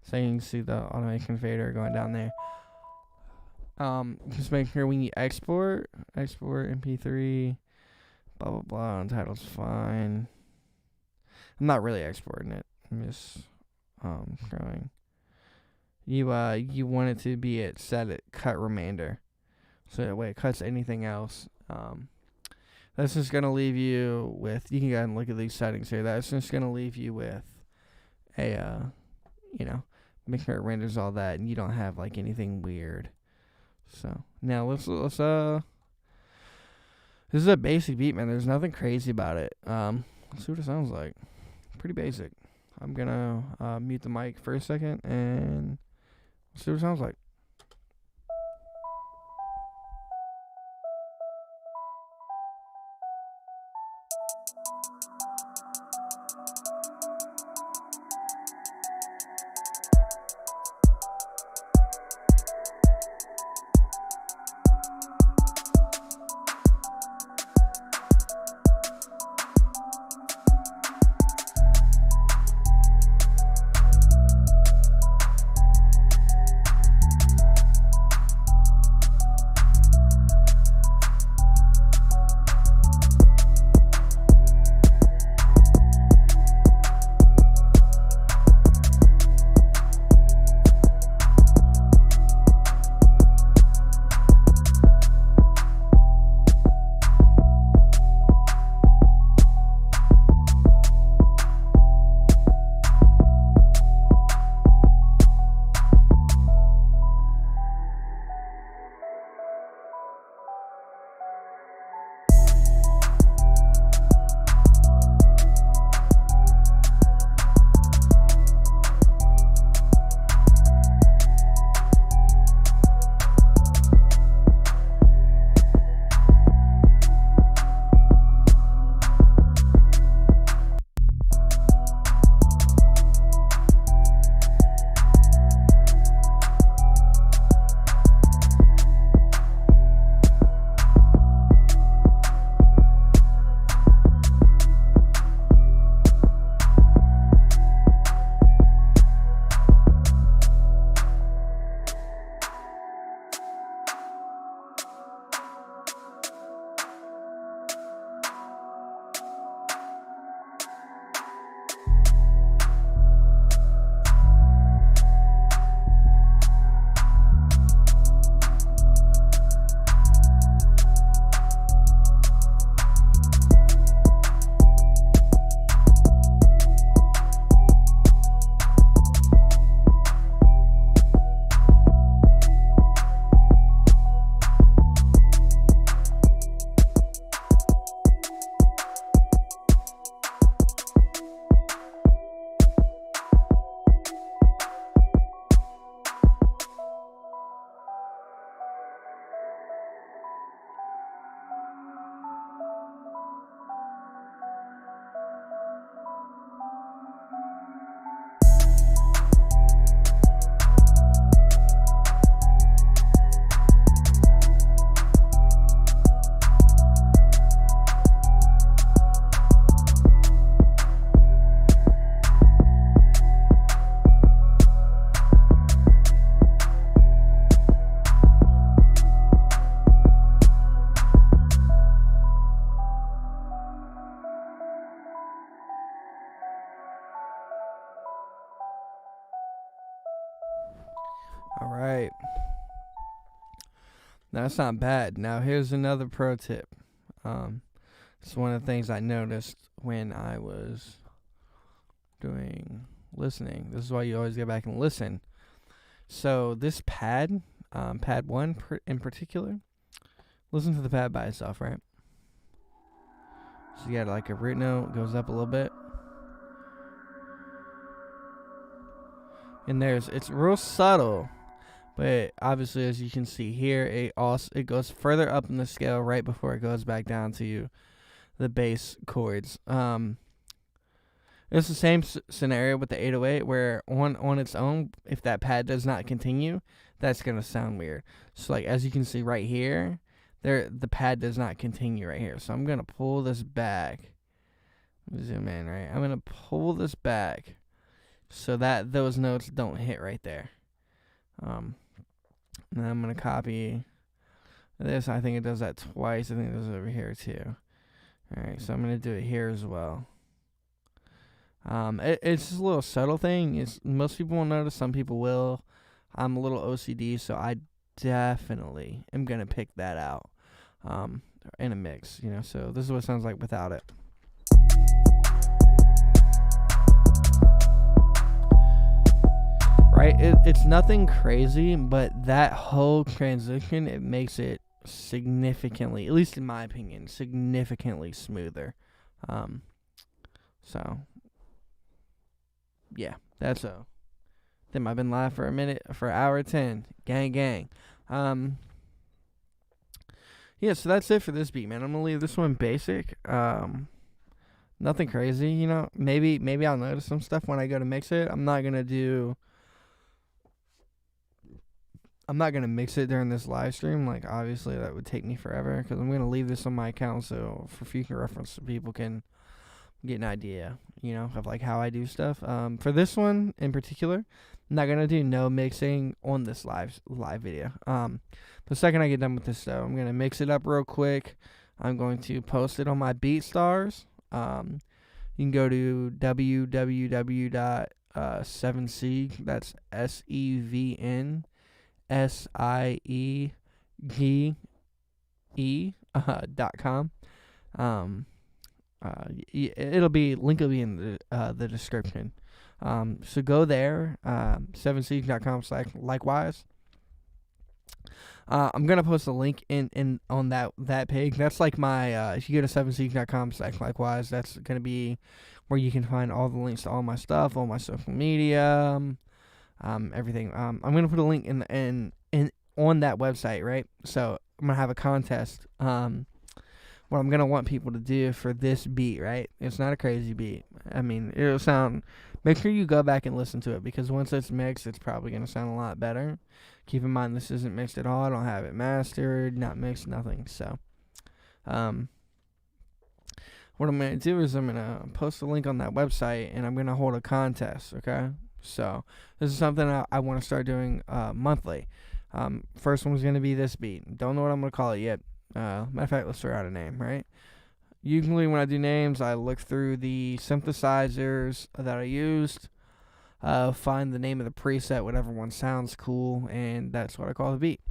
So you can see the automation fader going down there. Just make sure when you export MP3, blah blah blah, and title's fine. I'm not really exporting it. I'm just showing. You want it to be set at cut remainder, so that way it cuts anything else. That's just gonna leave you with. You can go ahead and look at these settings here. That's just gonna leave you with a make sure it renders all that, and you don't have like anything weird. So now let's this is a basic beat, man. There's nothing crazy about it. Let's see what it sounds like. Pretty basic. I'm gonna mute the mic for a second and see what it sounds like. right. That's not bad. Now here's another pro tip. It's one of the things I noticed when I was listening. This is why you always go back and listen. So this pad, pad 1 in particular, listen to the pad by itself, right? So you got like a root note, goes up a little bit. And it's real subtle, but obviously as you can see here, it goes further up in the scale right before it goes back down to the bass chords. It's the same scenario with the 808 where on its own, if that pad does not continue, that's going to sound weird. So like as you can see right here, the pad does not continue right here. So I'm going to pull this back. Zoom in, right? I'm going to pull this back so that those notes don't hit right there. And then I'm going to copy this. I think it does that twice. I think it does it over here too. Alright, so I'm going to do it here as well. It's just a little subtle thing. Most people won't notice. Some people will. I'm a little OCD, so I definitely am going to pick that out in a mix. So this is what it sounds like without it. Right? It's nothing crazy, but that whole transition, it makes it significantly, at least in my opinion, significantly smoother. So yeah, that's then I've been live for hour 10. Gang. Yeah, so that's it for this beat, man. I'm gonna leave this one basic. Nothing crazy, maybe I'll notice some stuff when I go to mix it. I'm not gonna mix it during this live stream. Like, obviously, that would take me forever because I'm going to leave this on my account so for future reference so people can get an idea, of, like, how I do stuff. For this one in particular, I'm not going to do no mixing on this live video. The second I get done with this, though, I'm going to mix it up real quick. I'm going to post it on my BeatStars. You can go to www.Sevn Siege. That's SEVN SIEGE.com. Link will be in the description. So go there, sevnsiege.com/LikeWise. I'm gonna post a link in on that page. That's like my if you go to sevnsiege.com/LikeWise, that's gonna be where you can find all the links to all my stuff, all my social media. Everything. I'm gonna put a link in on that website, right? So I'm gonna have a contest. What I'm gonna want people to do for this beat, right? It's not a crazy beat. I mean, it'll sound. Make sure you go back and listen to it because once it's mixed, it's probably gonna sound a lot better. Keep in mind this isn't mixed at all. I don't have it mastered, not mixed, nothing. So, what I'm gonna do is I'm gonna post a link on that website and I'm gonna hold a contest. Okay. So this is something I want to start doing monthly. First one's going to be this beat. Don't know what I'm going to call it yet. Matter of fact, let's throw out a name, right? Usually when I do names, I look through the synthesizers that I used, find the name of the preset, whatever one sounds cool, and that's what I call the beat.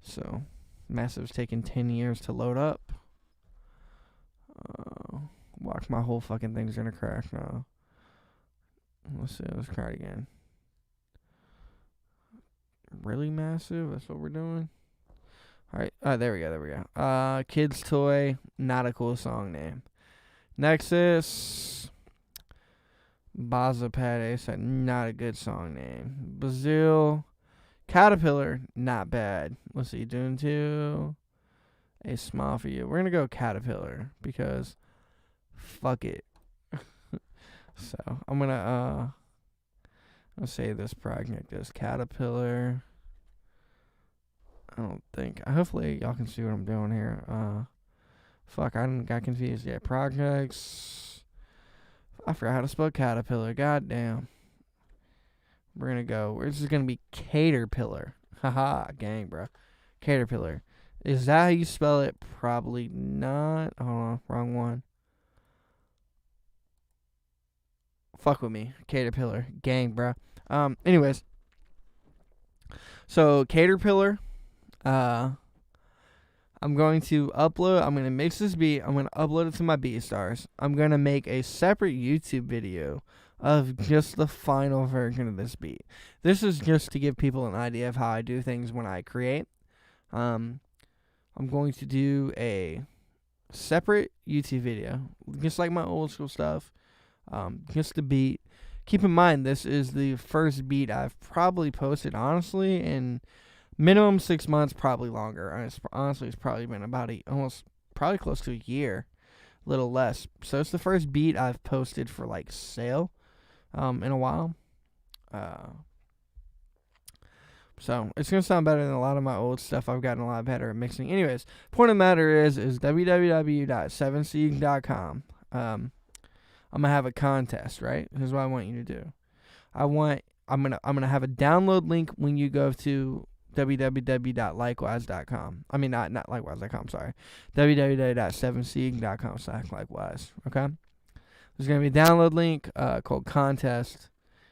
So Massive's taken 10 years to load up. Watch, my whole fucking thing's going to crash now. Let's see, let's try it again. Really Massive? That's what we're doing? Alright, there we go. Kid's Toy, not a cool song name. Nexus, Bazapade, said not a good song name. Brazil, Caterpillar, not bad. Let's see, Dune 2, A Smile for You. We're gonna go Caterpillar because fuck it. So I'm gonna say this project is Caterpillar. I don't think. Hopefully y'all can see what I'm doing here. Fuck, I got confused. Yeah, projects. I forgot how to spell Caterpillar. God damn. We're gonna go. This is gonna be Caterpillar. Haha, gang, bro. Caterpillar. Is that how you spell it? Probably not. Hold on, wrong one. Fuck with me. Caterpillar. Gang, bro. Anyways. So Caterpillar, I'm going to mix this beat. I'm going to upload it to my BeatStars. I'm going to make a separate YouTube video of just the final version of this beat. This is just to give people an idea of how I do things when I create. I'm going to do a separate YouTube video, just like my old school stuff, just the beat. Keep in mind, this is the first beat I've probably posted, honestly, in minimum 6 months, probably longer. Honestly, it's probably been about probably close to a year, a little less. So it's the first beat I've posted for like sale, in a while. So it's gonna sound better than a lot of my old stuff. I've gotten a lot better at mixing. Anyways, point of the matter is www.sevnsiege.com. I'm gonna have a contest, right? Here's what I want you to do. I'm gonna have a download link when you go to www.likewise.com. I mean, not likewise.com, sorry. www.sevnsiege.com/likewise. Okay? There's going to be a download link called contest,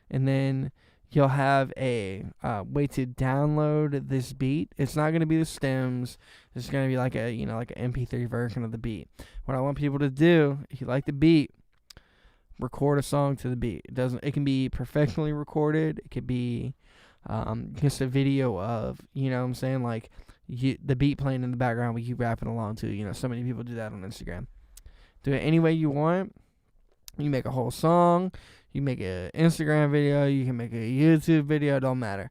and then you'll have a way to download this beat. It's not going to be the stems. It's going to be like an MP3 version of the beat. What I want people to do, if you like the beat, record a song to the beat. It can be professionally recorded. It could be just a video of, you know what I'm saying, like the beat playing in the background with you rapping along to. You know, so many people do that on Instagram. Do it any way you want. You make a whole song. You make an Instagram video. You can make a YouTube video. It don't matter.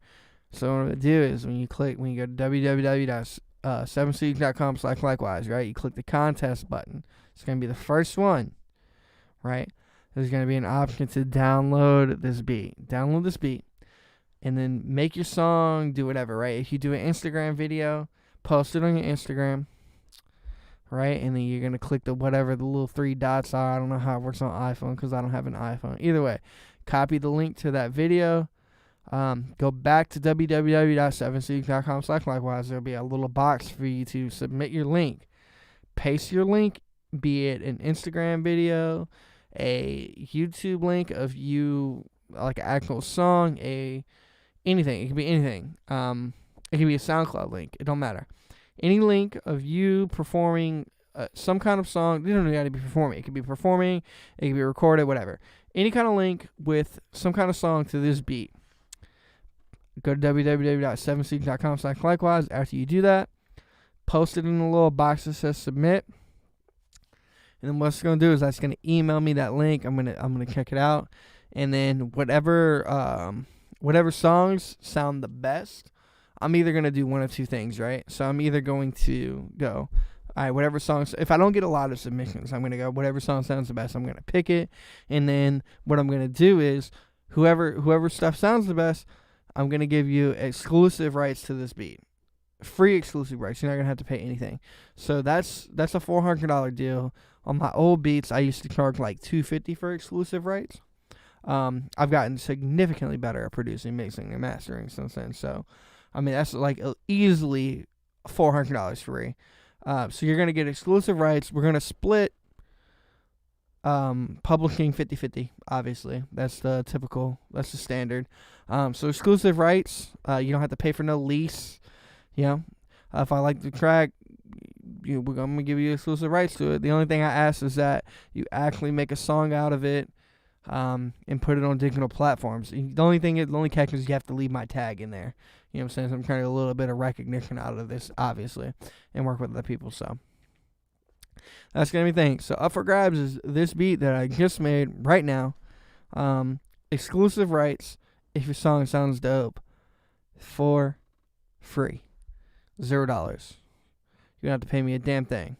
So what I'm going to do is when you go to www.sevnsiege.com/likewise, right, you click the contest button. It's going to be the first one, right? There's going to be an option to download this beat. Download this beat. And then make your song, do whatever, right? If you do an Instagram video, post it on your Instagram, right? And then you're going to click the little 3 dots are. I don't know how it works on iPhone because I don't have an iPhone. Either way, copy the link to that video. Go back to www.sevnsiege.com/likewise. There'll be a little box for you to submit your link. Paste your link, be it an Instagram video, a YouTube link of you, like an actual song, anything. It can be anything. It can be a SoundCloud link. It don't matter. Any link of you performing some kind of song. You don't have to be performing. It could be performing. It could be recorded. Whatever. Any kind of link with some kind of song to this beat. Go to www.sevnsiege.com/likewise. After you do that, post it in the little box that says submit. And then what it's gonna do is that's gonna email me that link. I'm gonna check it out, and then whatever songs sound the best, I'm either going to do one of two things, right? So I'm either going to go, all right, whatever songs, if I don't get a lot of submissions, I'm going to go, whatever song sounds the best, I'm going to pick it. And then what I'm going to do is, whoever stuff sounds the best, I'm going to give you exclusive rights to this beat. Free exclusive rights. You're not going to have to pay anything. So that's a $400 deal. On my old beats, I used to charge like $250 for exclusive rights. I've gotten significantly better at producing, mixing, and mastering since then. So, I mean, that's like easily $400 free. So you're going to get exclusive rights. We're going to split publishing 50-50, obviously. That's the standard. So exclusive rights, you don't have to pay for no lease. You know, if I like the track, I'm going to give you exclusive rights to it. The only thing I ask is that you actually make a song out of it. And put it on digital platforms. The only catch is you have to leave my tag in there. You know what I'm saying? So I'm trying to get a little bit of recognition out of this, obviously, and work with other people. So that's going to be things. So up for grabs is this beat that I just made right now. Exclusive rights if your song sounds dope for free. $0. You don't have to pay me a damn thing,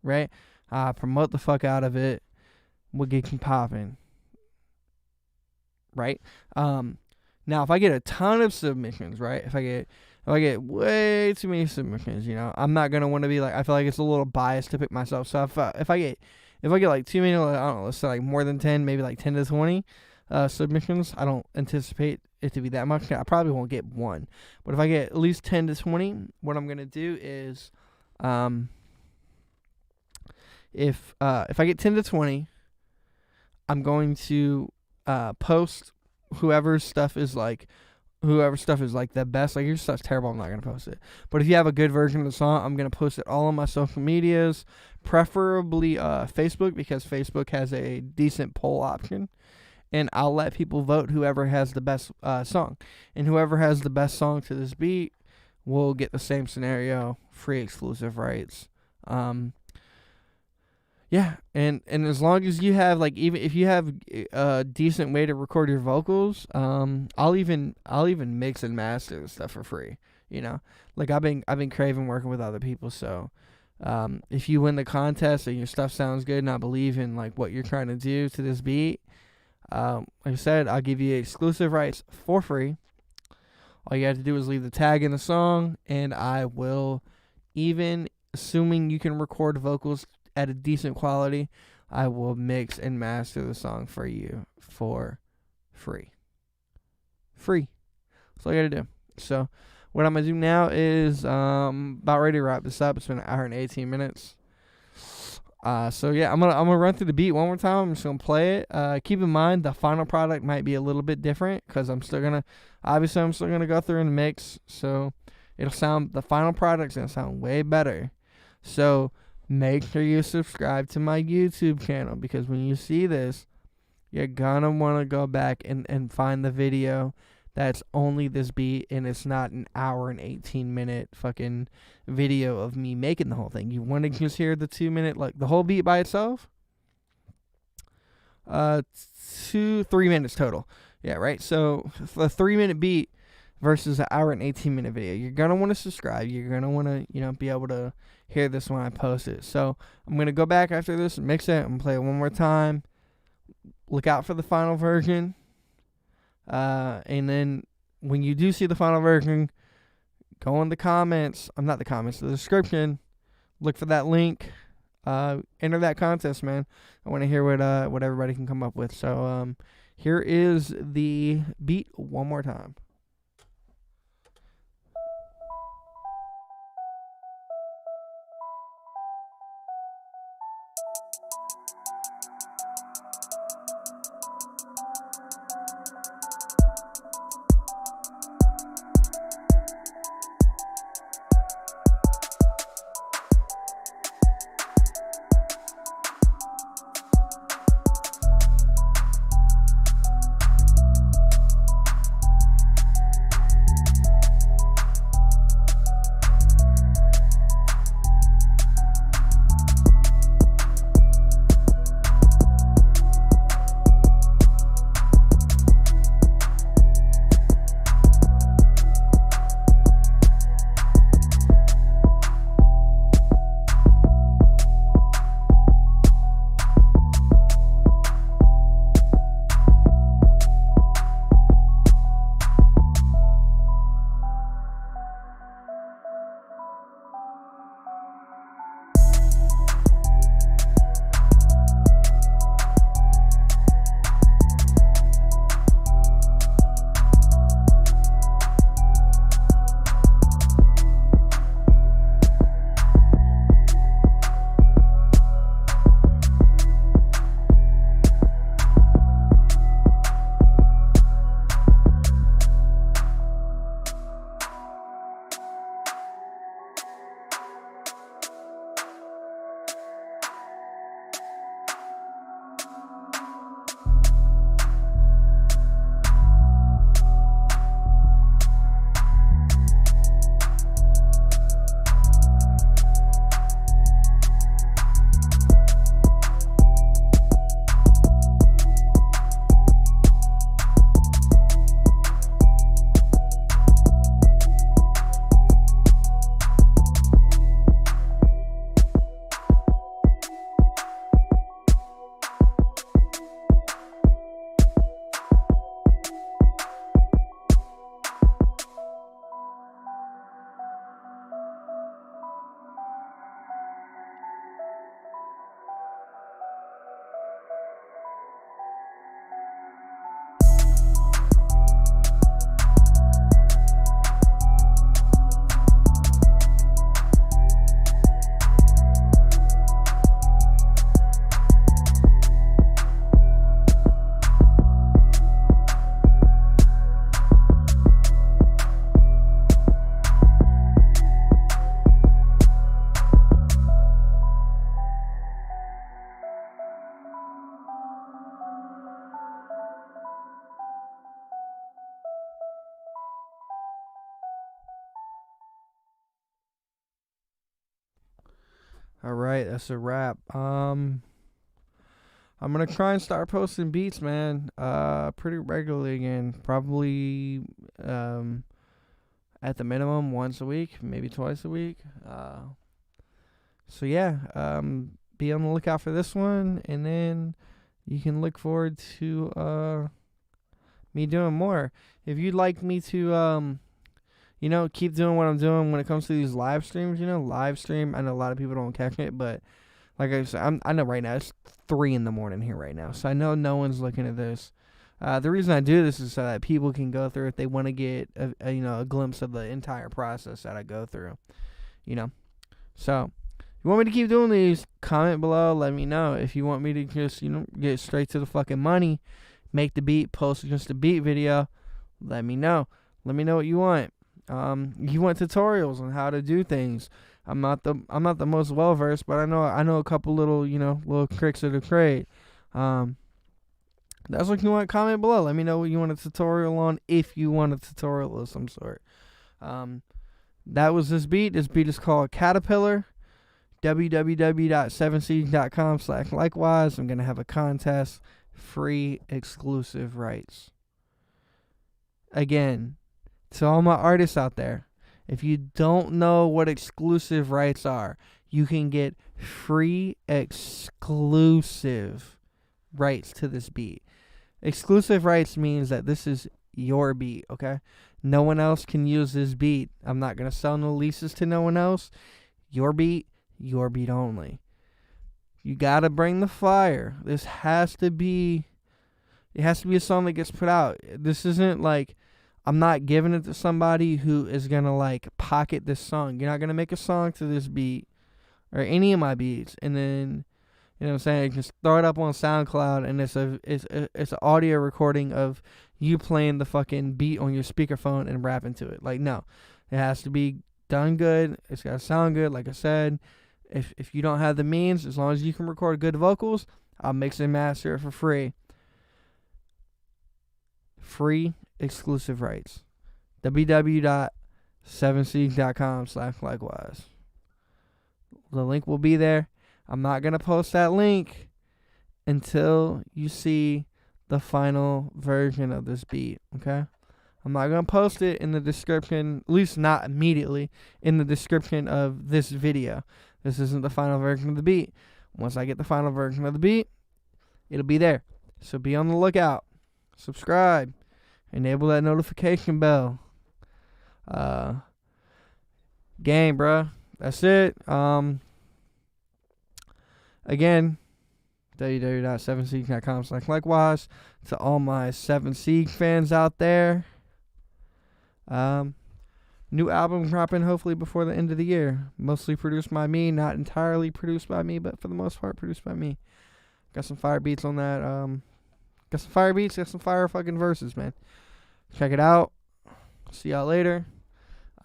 right? Promote the fuck out of it. We'll get you popping. Right? Now if I get a ton of submissions, right? If I get way too many submissions, you know, I'm not gonna want to be like, I feel like it's a little biased to pick myself. So if I get like too many, I don't know, let's say like more than 10, maybe like 10 to 20 submissions, I don't anticipate it to be that much. I probably won't get one, but if I get at least 10 to 20, what I'm gonna do is, if I get 10 to 20, I'm going to post whoever's stuff is like whoever stuff is like the best, like your stuff's terrible, I'm not gonna post it. But if you have a good version of the song, I'm gonna post it all on my social medias, preferably Facebook, because Facebook has a decent poll option, and I'll let people vote whoever has the best song, and whoever has the best song to this beat will get the same scenario, free exclusive rights. Yeah, and as long as you have, like, even if you have a decent way to record your vocals, I'll even mix and master the stuff for free. You know, like I've been craving working with other people. So, if you win the contest and your stuff sounds good, and I believe in like what you're trying to do to this beat, like I said, I'll give you exclusive rights for free. All you have to do is leave the tag in the song, and I will, even assuming you can record vocals at a decent quality, I will mix and master the song for you for free. Free. That's all you gotta do. So what I'm gonna do now is about ready to wrap this up. It's been an hour and 18 minutes. So yeah, I'm gonna run through the beat one more time. I'm just gonna play it. Keep in mind the final product might be a little bit different because I'm still gonna go through and mix. So the final product's gonna sound way better. So make sure you subscribe to my YouTube channel, because when you see this, you're gonna want to go back and find the video that's only this beat, and it's not an hour and 18-minute fucking video of me making the whole thing. You want to just hear the 2-minute, like the whole beat by itself? 3 minutes total. Yeah, right? So a 3-minute beat versus an hour and 18-minute video. You're going to want to subscribe. You're going to want to, be able to hear this when I post it. So I'm going to go back after this and mix it and play it one more time. Look out for the final version. And then when you do see the final version, go in the comments. The description. Look for that link. Enter that contest, man. I want to hear what everybody can come up with. So here is the beat one more time. All right, that's a wrap. I'm gonna try and start posting beats, man. Pretty regularly again. Probably at the minimum once a week, maybe twice a week. So yeah, be on the lookout for this one, and then you can look forward to me doing more. If you'd like me to keep doing what I'm doing when it comes to these live streams, live stream. I know a lot of people don't catch it, but like I said, I know right now it's 3 a.m. here right now, so I know no one's looking at this. The reason I do this is so that people can go through if they want to get a glimpse of the entire process that I go through. So if you want me to keep doing these, comment below. Let me know. If you want me to just get straight to the fucking money, make the beat, post just a beat video, let me know. Let me know what you want. You want tutorials on how to do things. I'm not the most well versed, but I know a couple little tricks of the trade. That's what you want. Comment below. Let me know what you want a tutorial on, if you want a tutorial of some sort. That was this beat. This beat is called Caterpillar. www.sevnsiege.com/likewise. I'm gonna have a contest, free exclusive rights. Again, to all my artists out there, if you don't know what exclusive rights are, you can get free exclusive rights to this beat. Exclusive rights means that this is your beat, okay? No one else can use this beat. I'm not going to sell no leases to no one else. Your beat only. You got to bring the fire. It has to be a song that gets put out. This isn't like, I'm not giving it to somebody who is going to pocket this song. You're not going to make a song to this beat or any of my beats and then, just throw it up on SoundCloud and it's an audio recording of you playing the fucking beat on your speakerphone and rapping to it. No. It has to be done good. It's got to sound good. Like I said, if you don't have the means, as long as you can record good vocals, I'll mix and master it for free. Free exclusive rights. www.sevnsiege.com/likewise. The link will be there. I'm not going to post that link until you see the final version of this beat, okay? I'm not going to post it in the description, at least not immediately, in the description of this video. This isn't the final version of the beat. Once I get the final version of the beat, it'll be there. So be on the lookout. Subscribe. Enable that notification bell. Game, bruh. That's it. Again, www.sevnsiege.com/likewise. To all my Sevn Siege fans out there. New album dropping hopefully before the end of the year. Mostly produced by me, not entirely produced by me, but for the most part produced by me. Got some fire beats on that. Got some fire beats, got some fire fucking verses, man. Check it out. See y'all later.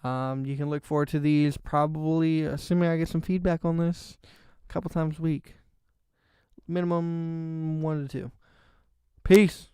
You can look forward to these probably, assuming I get some feedback on this, a couple times a week. Minimum 1 to 2. Peace.